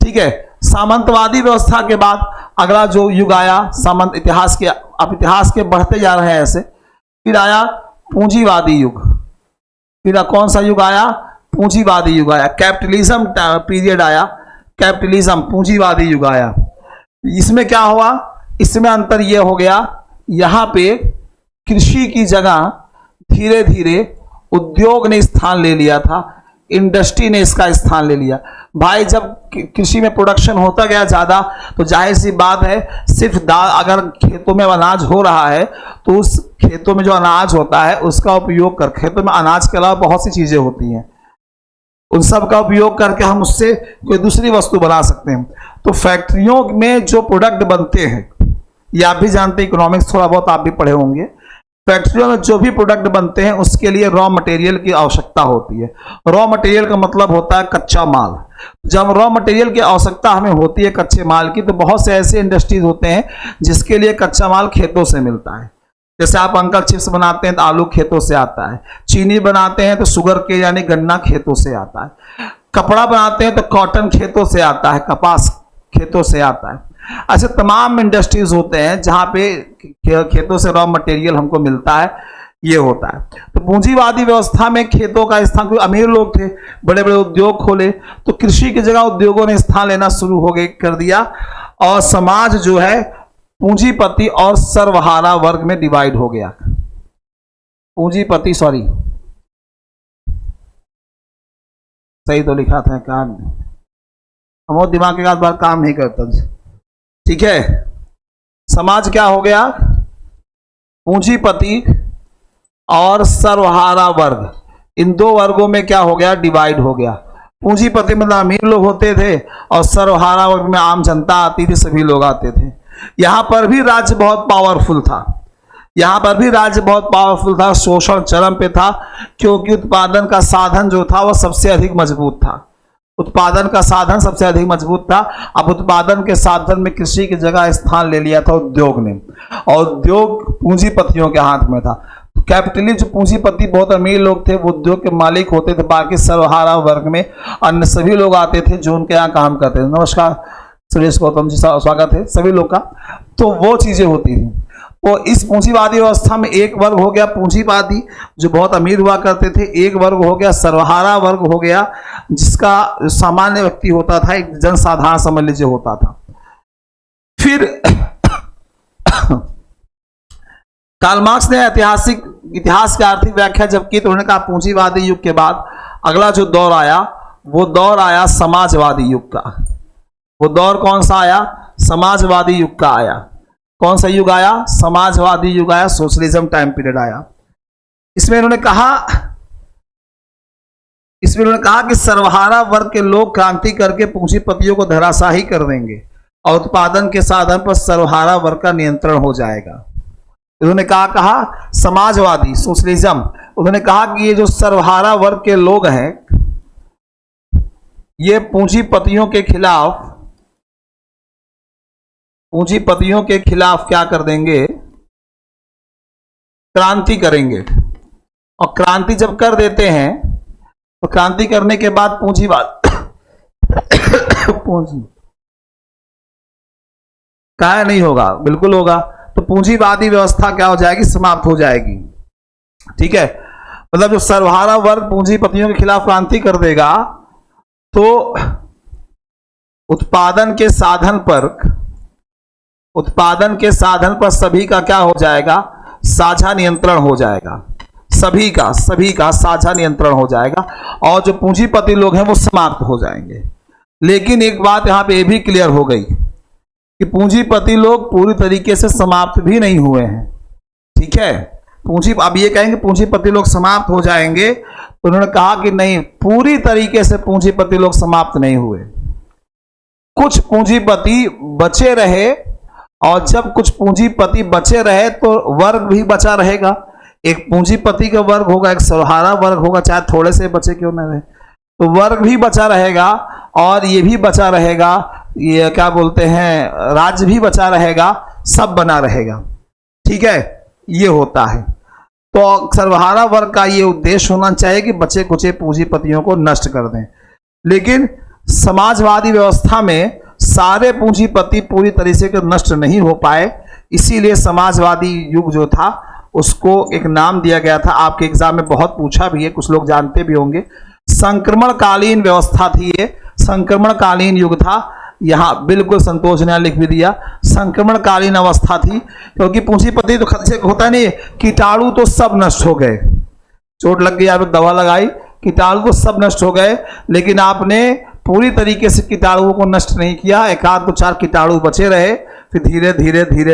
ठीक है, सामंतवादी व्यवस्था के बाद अगला जो युग आया सामंत इतिहास के, अब इतिहास के बढ़ते जा रहे हैं ऐसे, फिर आया पूंजीवादी युग। फिर कौन सा युग आया, पूंजीवादी युग आया, कैपिटलिज्म पीरियड आया, कैपिटलिज्म पूंजीवादी युग आया। इसमें क्या हुआ, इसमें अंतर यह हो गया, यहां पे कृषि की जगह धीरे धीरे उद्योग ने स्थान ले लिया था, इंडस्ट्री ने इसका स्थान ले लिया। भाई जब कृषि में प्रोडक्शन होता गया ज्यादा, तो जाहिर सी बात है, सिर्फ अगर खेतों में अनाज हो रहा है तो उस खेतों में जो अनाज होता है उसका उपयोग कर, खेतों में अनाज के अलावा बहुत सी चीजें होती हैं, उन सब का उपयोग करके हम उससे कोई दूसरी वस्तु बना सकते हैं। तो फैक्ट्रियों में जो प्रोडक्ट बनते हैं, ये आप भी जानते हैं, इकोनॉमिक्स थोड़ा बहुत आप भी पढ़े होंगे, फैक्ट्रियों में जो भी प्रोडक्ट बनते हैं उसके लिए रॉ मटेरियल की आवश्यकता होती है। रॉ मटेरियल का मतलब होता है कच्चा माल। जब रॉ मटेरियल की आवश्यकता हमें होती है कच्चे माल की, तो बहुत से ऐसे इंडस्ट्रीज होते हैं जिसके लिए कच्चा माल खेतों से मिलता है। जैसे आप अंकल चिप्स बनाते हैं तो आलू खेतों से आता है, चीनी बनाते हैं तो शुगर के यानी गन्ना खेतों से आता है, कपड़ा बनाते हैं तो कॉटन खेतों से आता है, कपास खेतों से आता है। ऐसे तमाम इंडस्ट्रीज होते हैं जहां पे खेतों से रॉ मटेरियल हमको मिलता है, ये होता है। तो पूंजीवादी व्यवस्था में खेतों का स्थान, कोई अमीर लोग थे, बड़े बड़े उद्योग खोले, तो कृषि की जगह उद्योगों ने स्थान लेना शुरू हो गए कर दिया, और समाज जो है पूंजीपति और सर्वहारा वर्ग में डिवाइड हो गया। पूंजीपति, सॉरी सही तो लिखा था, काम हम दिमाग के बार काम नहीं करता। ठीक है, समाज क्या हो गया, पूंजीपति और सर्वहारा वर्ग, इन दो वर्गों में क्या हो गया, डिवाइड हो गया। पूंजीपति मतलब अमीर लोग होते थे, और सर्वहारा वर्ग में आम जनता आती थी, सभी लोग आते थे। यहां पर भी राज्य बहुत पावरफुल था, यहां पर भी राज्य बहुत पावरफुल था, शोषण चरम पे था, क्योंकि उत्पादन का साधन जो था वह सबसे अधिक मजबूत था। उत्पादन का साधन सबसे अधिक मजबूत था। अब उत्पादन के साधन में कृषि की जगह स्थान ले लिया था उद्योग ने, और उद्योग पूंजीपतियों के हाथ में था। कैपिटलिस्ट जो पूंजीपति बहुत अमीर लोग थे, वो उद्योग के मालिक होते थे, बाकी सर्वहारा वर्ग में अन्य सभी लोग आते थे जो उनके यहाँ काम करते थे। नमस्कार सुरेश गौतम जी, स्वागत है सभी लोग का। तो वो चीजें होती थी। तो इस पूंजीवादी व्यवस्था में एक वर्ग हो गया पूंजीवादी, जो बहुत अमीर हुआ करते थे। एक वर्ग हो गया सर्वहारा वर्ग हो गया, जिसका सामान्य व्यक्ति होता था, एक जनसाधारण समझ लीजिए होता था। फिर कार्ल मार्क्स ने इतिहास की आर्थिक व्याख्या जब की, तो उन्होंने कहा पूंजीवादी युग के बाद अगला जो दौर आया, वो दौर आया समाजवादी युग का। वो दौर कौन सा आया? समाजवादी युग का आया। कौन सा युग आया? समाजवादी युग आया, सोशलिज्म टाइम पीरियड आया। इसमें उन्होंने कहा कि सर्वहारा वर्ग के लोग क्रांति करके पूंजीपतियों को धराशाही कर देंगे और उत्पादन के साधन पर सर्वहारा वर्ग का नियंत्रण हो जाएगा। उन्होंने कहा समाजवादी सोशलिज्म, उन्होंने कहा कि ये जो सर्वहारा वर्ग के लोग हैं, ये पूंजीपतियों के खिलाफ क्या कर देंगे? क्रांति करेंगे। और क्रांति जब कर देते हैं, तो क्रांति करने के बाद पूंजीवाद क्या नहीं होगा? बिल्कुल होगा। तो पूंजीवादी व्यवस्था क्या हो जाएगी? समाप्त हो जाएगी। ठीक है, मतलब जो सर्वहारा वर्ग पूंजीपतियों के खिलाफ क्रांति कर देगा, तो उत्पादन के साधन पर सभी का क्या हो जाएगा? साझा नियंत्रण हो जाएगा। सभी का साझा नियंत्रण हो जाएगा, और जो पूंजीपति लोग हैं वो समाप्त हो जाएंगे। लेकिन एक बात यहां पे ये भी क्लियर हो गई कि पूंजीपति लोग पूरी तरीके से समाप्त भी नहीं हुए हैं। ठीक है, अब ये कहेंगे पूंजीपति लोग समाप्त हो जाएंगे, तो उन्होंने कहा कि नहीं, पूरी तरीके से पूंजीपति लोग समाप्त नहीं हुए। कुछ पूंजीपति बचे रहे, और जब कुछ पूंजीपति बचे रहे तो वर्ग भी बचा रहेगा। एक पूंजीपति का वर्ग होगा, एक सर्वहारा वर्ग होगा, चाहे थोड़े से बचे क्यों न रहे, तो वर्ग भी बचा रहेगा, और ये भी बचा रहेगा, ये क्या बोलते हैं, राज्य भी बचा रहेगा, सब बना रहेगा। ठीक है, ये होता है। तो सर्वहारा वर्ग का ये उद्देश्य होना चाहिए कि बचे कुचे पूंजीपतियों को नष्ट कर दें। लेकिन समाजवादी व्यवस्था में सारे पूंजीपति पूरी तरीके से नष्ट नहीं हो पाए, इसीलिए समाजवादी युग जो था उसको एक नाम दिया गया था। आपके एग्जाम में बहुत पूछा भी है, कुछ लोग जानते भी होंगे। संक्रमणकालीन व्यवस्था थी ये, संक्रमणकालीन युग था। यहाँ बिल्कुल संतोष ने लिख भी दिया, संक्रमणकालीन अवस्था थी, क्योंकि पूंजीपति तो होता नहीं, कीटाणु तो सब नष्ट हो गए, चोट लग गई, आप दवा लगाई, कीटाणु तो सब नष्ट हो गए, लेकिन आपने पूरी तरीके से कीटाणुओं को नष्ट नहीं किया। एक आध दो चार कीटाणु बचे रहे, फिर धीरे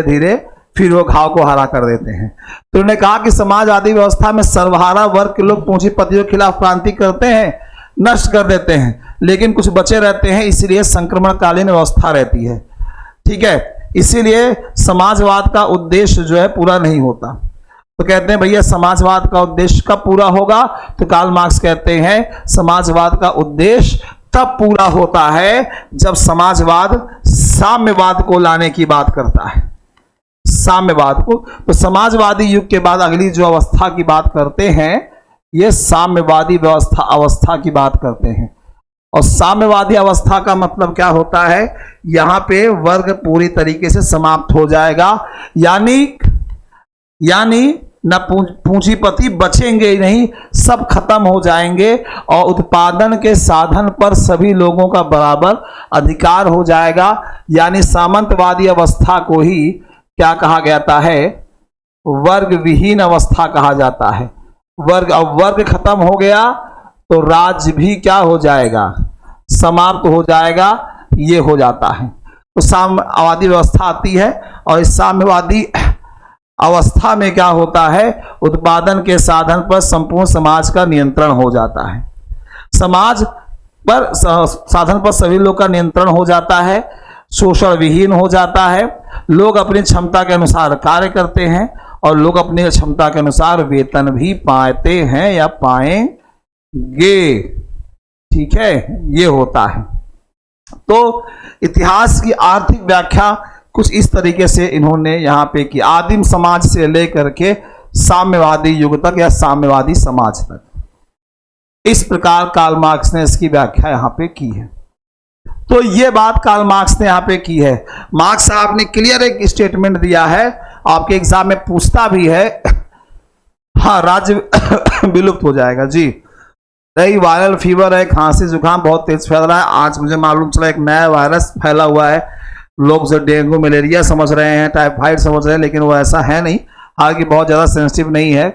धीरे फिर वो घाव को हरा कर देते हैं। तो उन्होंने कहा कि समाजवादी व्यवस्था में सर्वहारा वर्ग के लोग पूंजीपतियों के खिलाफ क्रांति करते हैं, नष्ट कर देते हैं, लेकिन कुछ बचे रहते हैं, इसीलिए संक्रमणकालीन व्यवस्था रहती है। ठीक है, इसीलिए समाजवाद का उद्देश्य जो है पूरा नहीं होता। तो कहते हैं भैया समाजवाद का उद्देश्य कब पूरा होगा? तो कार्ल मार्क्स कहते हैं समाजवाद का उद्देश्य तब पूरा होता है जब समाजवाद साम्यवाद को लाने की बात करता है, साम्यवाद को। तो समाजवादी युग के बाद अगली जो अवस्था की बात करते हैं, ये साम्यवादी अवस्था की बात करते हैं। और साम्यवादी अवस्था का मतलब क्या होता है? यहां पे वर्ग पूरी तरीके से समाप्त हो जाएगा, यानी न पूंजीपति बचेंगे ही नहीं, सब खत्म हो जाएंगे, और उत्पादन के साधन पर सभी लोगों का बराबर अधिकार हो जाएगा। यानी सामंतवादी अवस्था को ही क्या कहा जाता है? वर्ग विहीन अवस्था कहा जाता है। अब वर्ग खत्म हो गया तो राज्य भी क्या हो जाएगा? समाप्त हो जाएगा, ये हो जाता है। तो साम्यवादी व्यवस्था आती है, और इस साम्यवादी अवस्था में क्या होता है? उत्पादन के साधन पर संपूर्ण समाज का नियंत्रण हो जाता है। समाज पर साधन पर सभी लोग का नियंत्रण हो जाता है, शोषण विहीन हो जाता है, लोग अपनी क्षमता के अनुसार कार्य करते हैं, और लोग अपनी क्षमता के अनुसार वेतन भी पाते हैं या पाएंगे। ठीक है, ये होता है। तो इतिहास की आर्थिक व्याख्या कुछ इस तरीके से इन्होंने यहाँ पे की, आदिम समाज से लेकर के साम्यवादी युग तक या साम्यवादी समाज तक। इस प्रकार कार्ल मार्क्स ने इसकी व्याख्या यहाँ पे की है। तो ये बात कार्ल मार्क्स ने यहाँ पे की है। मार्क्स साहब ने क्लियर एक स्टेटमेंट दिया है, आपके एग्जाम में पूछता भी है। हाँ, राज्य विलुप्त हो जाएगा जी। नहीं, वायरल फीवर है, खांसी जुकाम बहुत तेज फैल रहा है। आज मुझे मालूम चला एक नया वायरस फैला हुआ है। लोग जो डेंगू मलेरिया समझ रहे हैं, टाइफाइड समझ रहे हैं, लेकिन वो ऐसा है नहीं, हालांकि बहुत ज्यादा सेंसिटिव नहीं है।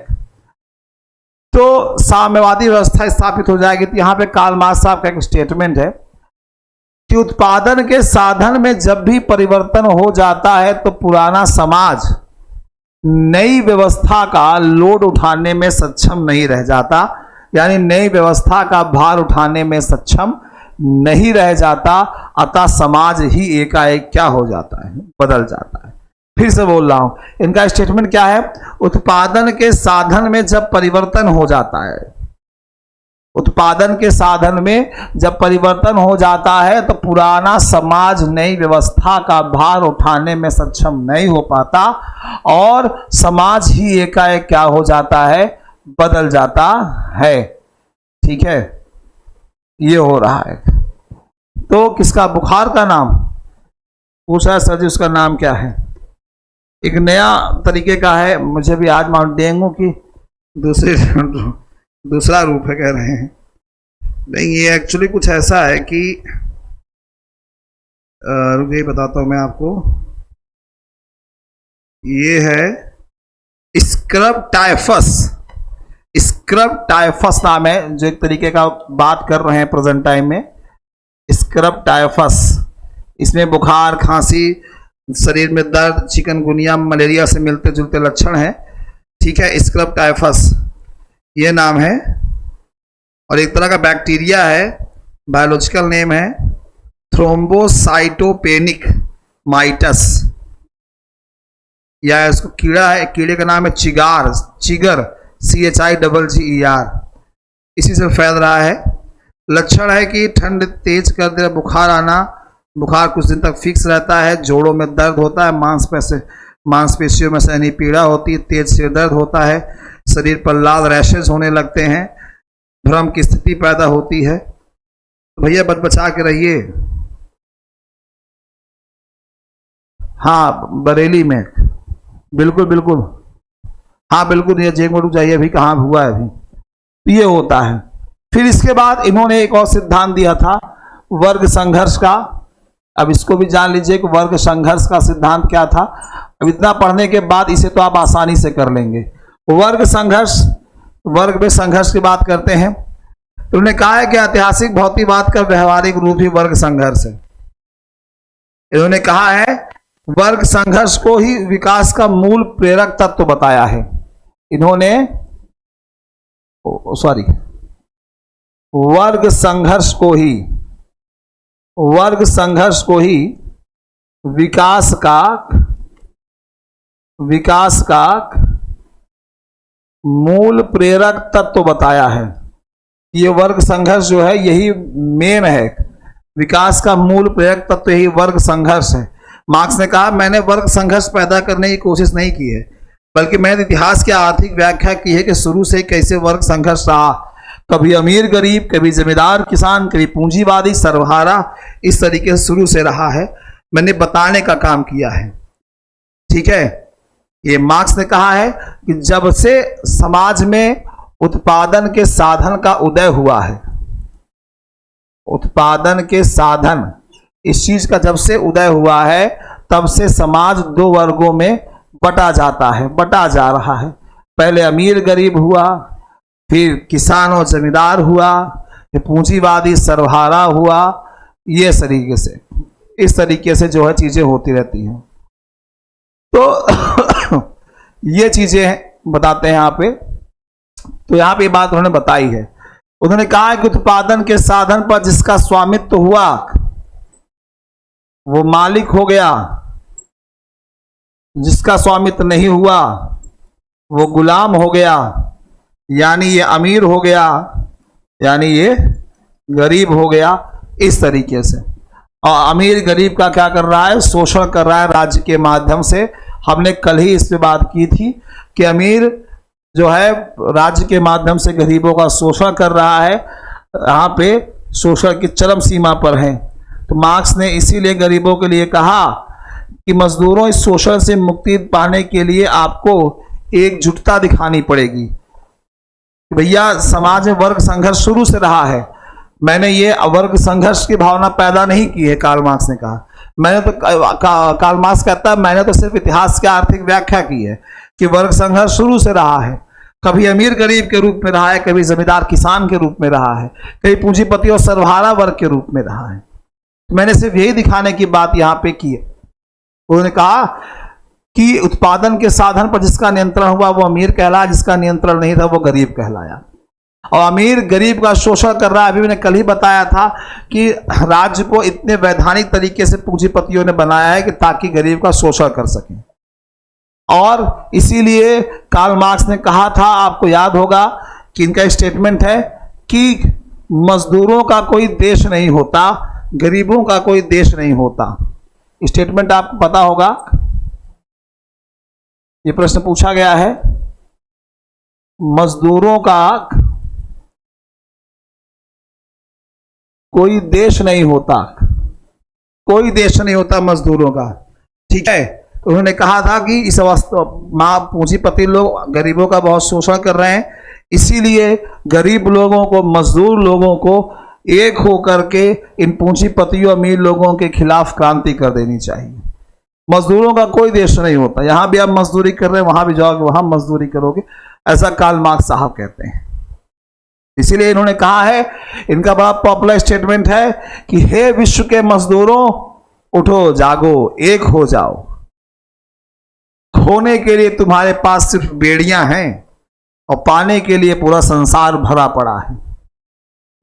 तो साम्यवादी व्यवस्था स्थापित हो जाएगी। तो यहाँ पे कार्ल मार्क्स साहब का एक स्टेटमेंट है कि उत्पादन के साधन में जब भी परिवर्तन हो जाता है तो पुराना समाज नई व्यवस्था का लोड उठाने में सक्षम नहीं रह जाता, यानी नई व्यवस्था का भार उठाने में सक्षम नहीं रह जाता, अतः समाज ही एकाएक क्या हो जाता है, बदल जाता है। फिर से बोल रहा हूं, इनका स्टेटमेंट क्या है? उत्पादन के साधन में जब परिवर्तन हो जाता है, उत्पादन के साधन में जब परिवर्तन हो जाता है तो पुराना समाज नई व्यवस्था का भार उठाने में सक्षम नहीं हो पाता और समाज ही एकाएक क्या हो जाता है, बदल जाता है। ठीक है, ये हो रहा है। तो किसका बुखार का नाम पूछा है सर जी, उसका नाम क्या है? एक नया तरीके का है, मुझे भी आज मालूम, डेंगू की दूसरा रूप है कह रहे हैं। नहीं, ये एक्चुअली कुछ ऐसा है कि रुकिए बताता हूं मैं आपको। ये है स्क्रब टाइफस। स्क्रब टाइफस नाम है, जो एक तरीके का बात कर रहे हैं प्रेजेंट टाइम में, स्क्रब टाइफस। इसमें बुखार, खांसी, शरीर में दर्द, चिकनगुनिया, मलेरिया से मिलते जुलते लक्षण हैं। ठीक है, स्क्रब टाइफस ये नाम है। और एक तरह का बैक्टीरिया है, बायोलॉजिकल नेम है थ्रोम्बोसाइटोपेनिक माइटस, या इसको कीड़ा है, कीड़े का नाम है चिगर, CHIGGER। इसी से फैल रहा है। लक्षण है कि ठंड तेज कर दे, बुखार आना, बुखार कुछ दिन तक फिक्स रहता है, जोड़ों में दर्द होता है, मांसपेशियों में सहनी पीड़ा होती है, तेज सिर दर्द होता है, शरीर पर लाल रैशेज होने लगते हैं, भ्रम की स्थिति पैदा होती है। तो भैया बचा के रहिए। हाँ, बरेली में, बिल्कुल बिल्कुल, हाँ बिल्कुल, ये जेंग रुक जाइए, अभी कहाँ हुआ है अभी, ये होता है। फिर इसके बाद इन्होंने एक और सिद्धांत दिया था वर्ग संघर्ष का। अब इसको भी जान लीजिए कि वर्ग संघर्ष का सिद्धांत क्या था। अब इतना पढ़ने के बाद इसे तो आप आसानी से कर लेंगे। वर्ग संघर्ष, वर्ग में संघर्ष की बात करते हैं। तो उन्होंने कहा है कि ऐतिहासिक भौतिकवाद का व्यवहारिक रूप ही वर्ग संघर्ष है। इन्होंने कहा है वर्ग संघर्ष को ही विकास का मूल प्रेरक तत्व बताया है। इन्होंने वर्ग संघर्ष को ही विकास का मूल प्रेरक तत्व बताया है। ये वर्ग संघर्ष जो है यही मेन है, विकास का मूल प्रेरक तत्व यही वर्ग संघर्ष है। मार्क्स ने कहा मैंने वर्ग संघर्ष पैदा करने की कोशिश नहीं की है, बल्कि मैंने इतिहास की आर्थिक व्याख्या की है कि शुरू से कैसे वर्ग संघर्ष रहा, कभी अमीर गरीब, कभी जमींदार किसान, कभी पूंजीवादी सर्वहारा, इस तरीके से शुरू से रहा है। मैंने बताने का काम किया है। ठीक है, ये मार्क्स ने कहा है कि जब से समाज में उत्पादन के साधन का उदय हुआ है, उत्पादन के साधन, इस चीज का जब से उदय हुआ है तब से समाज दो वर्गों में बटा जा रहा है। पहले अमीर गरीब हुआ, फिर किसान और जमींदार हुआ, फिर पूंजीवादी सर्वहारा हुआ। ये इस तरीके से जो है चीजें होती रहती हैं। तो ये चीजें बताते हैं यहाँ पे। तो यहाँ पे बात उन्होंने बताई है। उन्होंने कहा कि उत्पादन के साधन पर जिसका स्वामित्व हुआ वो मालिक हो गया, जिसका स्वामित्व नहीं हुआ वो गुलाम हो गया, यानी ये अमीर हो गया, यानी ये गरीब हो गया। इस तरीके से, और अमीर गरीब का क्या कर रहा है, शोषण कर रहा है राज्य के माध्यम से। हमने कल ही इस पे बात की थी कि अमीर जो है राज्य के माध्यम से गरीबों का शोषण कर रहा है, यहाँ पे शोषण की चरम सीमा पर है। तो मार्क्स ने इसीलिए गरीबों के लिए कहा कि मजदूरों इस शोषण से मुक्ति पाने के लिए आपको एकजुटता दिखानी पड़ेगी। भैया समाज में वर्ग संघर्ष शुरू से रहा है, मैंने ये वर्ग संघर्ष की भावना पैदा नहीं की है, कार्ल मार्क्स ने कहा। मैंने तो कार्ल मार्क्स कहता है मैंने तो सिर्फ इतिहास की आर्थिक व्याख्या की है कि वर्ग संघर्ष शुरू से रहा है, कभी अमीर गरीब के रूप में रहा है, कभी जमींदार किसान के रूप में रहा है, कभी पूंजीपति और सर्वहारा वर्ग के रूप में रहा है। मैंने सिर्फ यही दिखाने की बात यहां पे की है। उन्होंने कहा कि उत्पादन के साधन पर जिसका नियंत्रण हुआ वो अमीर कहलाया, जिसका नियंत्रण नहीं था वो गरीब कहलाया। और अमीर गरीब का शोषण कर रहा है। अभी मैंने कल ही बताया था कि राज्य को इतने वैधानिक तरीके से पूंजीपतियों ने बनाया है कि ताकि गरीब का शोषण कर सकें। और इसीलिए कार्ल मार्क्स ने कहा था, आपको याद होगा कि इनका स्टेटमेंट है कि मजदूरों का कोई देश नहीं होता, गरीबों का कोई देश नहीं होता। स्टेटमेंट आपको पता होगा, ये प्रश्न पूछा गया है, मजदूरों का कोई देश नहीं होता, कोई देश नहीं होता मजदूरों का, ठीक है। तो उन्होंने कहा था कि इस अवस्था पूंजीपति लोग गरीबों का बहुत शोषण कर रहे हैं, इसीलिए गरीब लोगों को, मजदूर लोगों को एक होकर के इन पूंजीपतियों अमीर लोगों के खिलाफ क्रांति कर देनी चाहिए। मजदूरों का कोई देश नहीं होता, यहां भी आप मजदूरी कर रहे हैं, वहां भी जाओगे वहां मजदूरी करोगे, ऐसा कार्ल मार्क्स साहब कहते हैं। इसीलिए इन्होंने कहा है, इनका बड़ा पॉपुलर स्टेटमेंट है कि हे विश्व के मजदूरों उठो जागो, एक हो जाओ, खोने के लिए तुम्हारे पास सिर्फ बेड़ियां हैं और पाने के लिए पूरा संसार भरा पड़ा है।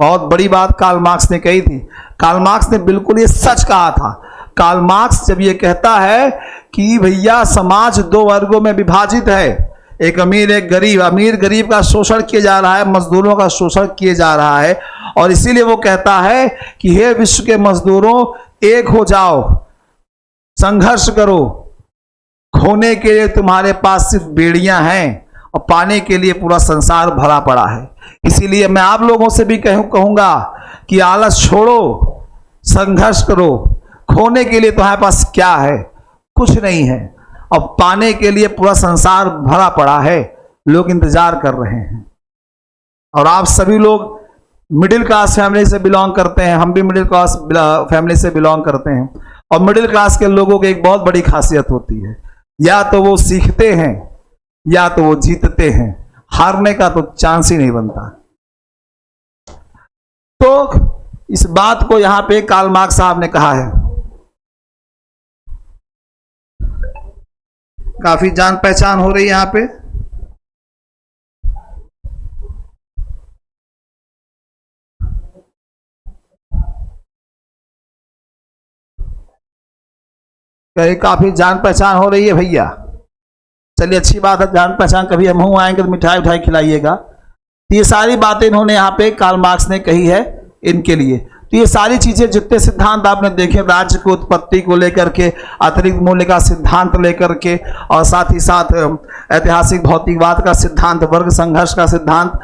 बहुत बड़ी बात कार्ल मार्क्स ने कही थी। कार्ल मार्क्स ने बिल्कुल ये सच कहा था। कार्ल मार्क्स जब ये कहता है कि भैया समाज दो वर्गों में विभाजित है, एक अमीर एक गरीब, अमीर गरीब का शोषण किया जा रहा है, मजदूरों का शोषण किया जा रहा है, और इसीलिए वो कहता है कि हे विश्व के मजदूरों एक हो जाओ, संघर्ष करो, खोने के लिए तुम्हारे पास सिर्फ बेड़ियां हैं और पाने के लिए पूरा संसार भरा पड़ा है। इसीलिए मैं आप लोगों से भी कहूंगा कि आलस छोड़ो, संघर्ष करो, खोने के लिए तुम्हारे पास क्या है, कुछ नहीं है, और पाने के लिए पूरा संसार भरा पड़ा है, लोग इंतजार कर रहे हैं। और आप सभी लोग मिडिल क्लास फैमिली से बिलोंग करते हैं, हम भी मिडिल क्लास फैमिली से बिलोंग करते हैं, और मिडिल क्लास के लोगों की एक बहुत बड़ी खासियत होती है, या तो वो सीखते हैं या तो वो जीतते हैं, हारने का तो चांस ही नहीं बनता। तो इस बात को यहां पे कार्ल मार्क्स साहब ने कहा है। काफी जान पहचान हो रही है यहां पे। काफी जान पहचान हो रही है भैया, चलिए अच्छी बात है, जान पहचान। कभी हम हूं आएंगे तो मिठाई उठाई खिलाइएगा। तो ये सारी बातें इन्होंने यहाँ पे कार्ल मार्क्स ने कही है इनके लिए। तो ये सारी चीजें, जितने सिद्धांत आपने देखे, राज्य की उत्पत्ति को लेकर के, अतिरिक्त मूल्य का सिद्धांत लेकर के, और साथ ही साथ ऐतिहासिक भौतिकवाद का सिद्धांत, वर्ग संघर्ष का सिद्धांत,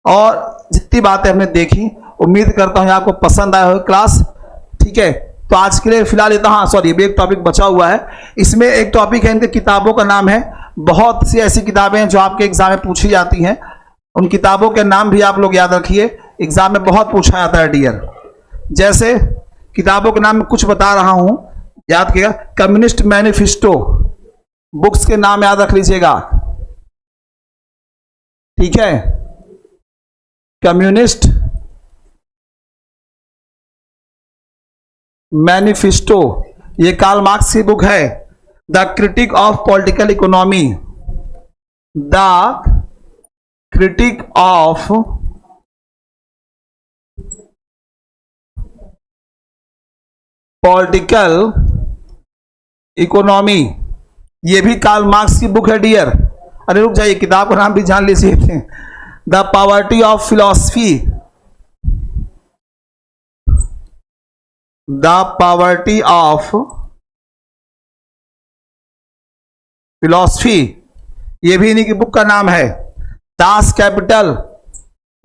और जितनी बातें हमने देखी, उम्मीद करता हूँ आपको पसंद आया हो क्लास, ठीक है। तो आज के लिए फिलहाल इतना, हाँ सॉरी, अभी एक टॉपिक बचा हुआ है। इसमें एक टॉपिक है, इनके किताबों का नाम है, बहुत सी ऐसी किताबें हैं जो आपके एग्जाम में पूछी जाती हैं, उन किताबों के नाम भी आप लोग याद रखिए, एग्जाम में बहुत पूछा जाता है डियर। जैसे किताबों के नाम में कुछ बता रहा हूं, याद कीजिएगा। कम्युनिस्ट मैनिफेस्टो, बुक्स के नाम याद रख लीजिएगा, ठीक है। कम्युनिस्ट मैनिफेस्टो, ये कार्ल मार्क्स की बुक है। The critic of political economy, the critic of political economy, ये भी कार्ल मार्क्स की बुक है डियर। अरे रुक जाइए, किताब का नाम भी जान लीजिए। The poverty of philosophy, the poverty of philosophy, ये भी इन्हीं की बुक का नाम है। दास कैपिटल,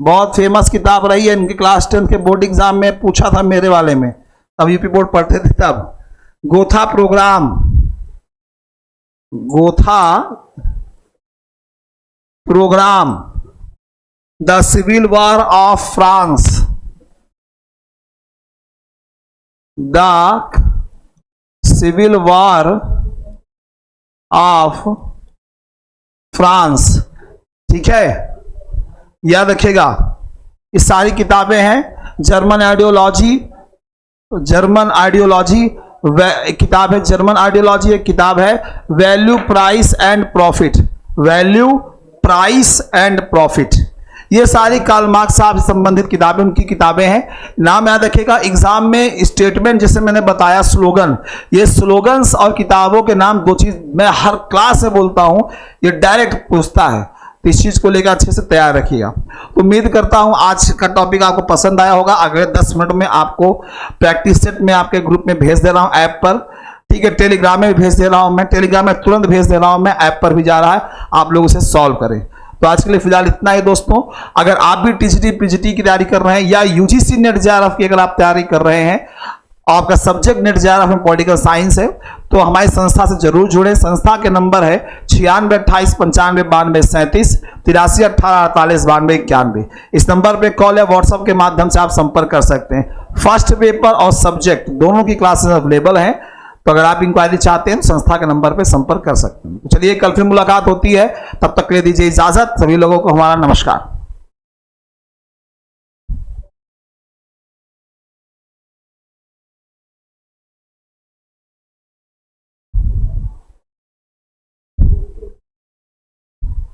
बहुत फेमस किताब रही है, इनके क्लास 10 के बोर्ड एग्जाम में पूछा था, मेरे वाले में, तब यूपी बोर्ड पढ़ते थे तब। Gotha program, Gotha program, the civil war of France, the civil war of France. ठीक है, याद रखिएगा। ये सारी किताबें हैं। जर्मन आइडियोलॉजी, जर्मन आइडियोलॉजी किताब है, जर्मन आइडियोलॉजी एक किताब है। Value price and profit, value price and profit, ये सारी कार्ल मार्क्स साहब से संबंधित किताबें, उनकी किताबें हैं। नाम याद रखिएगा। एग्जाम में स्टेटमेंट जैसे मैंने बताया, स्लोगन, ये स्लोगन्स और किताबों के नाम दो चीज मैं हर क्लास में बोलता हूं, ये डायरेक्ट पूछता है, तो इस चीज को लेकर अच्छे से तैयार रखिएगा। तो उम्मीद करता हूं आज का टॉपिक आपको पसंद आया होगा। अगले 10 मिनट में आपको प्रैक्टिस सेट में आपके ग्रुप में भेज दे रहा हूं ऐप पर। ठीक है, टेलीग्राम में भी भेज दे रहा हूं मैं, टेलीग्राम में तुरंत भेज दे रहा हूं मैं, ऐप पर भी जा रहा है, आप लोग उसे सॉल्व करें। तो आज के लिए फिलहाल इतना ही दोस्तों। अगर आप भी टीजीटी पीजीटी की तैयारी कर रहे हैं या यूजीसी नेट जेआरएफ की अगर आप तैयारी कर रहे हैं, आपका सब्जेक्ट नेट जेआरएफ में पॉलिटिकल साइंस है, तो हमारी संस्था से जरूर जुड़े। संस्था के नंबर है 96 28 95 92 37 83 18 48 92 91। इस नंबर पे कॉल या व्हाट्सएप के माध्यम से आप संपर्क कर सकते हैं। फर्स्ट पेपर और सब्जेक्ट दोनों की क्लासेस अवेलेबल हैं, तो अगर आप इंक्वायरी चाहते हैं तो संस्था के नंबर पे संपर्क कर सकते हैं। तो चलिए, कल फिर मुलाकात होती है, तब तक के लिए दीजिए इजाजत। सभी लोगों को हमारा नमस्कार।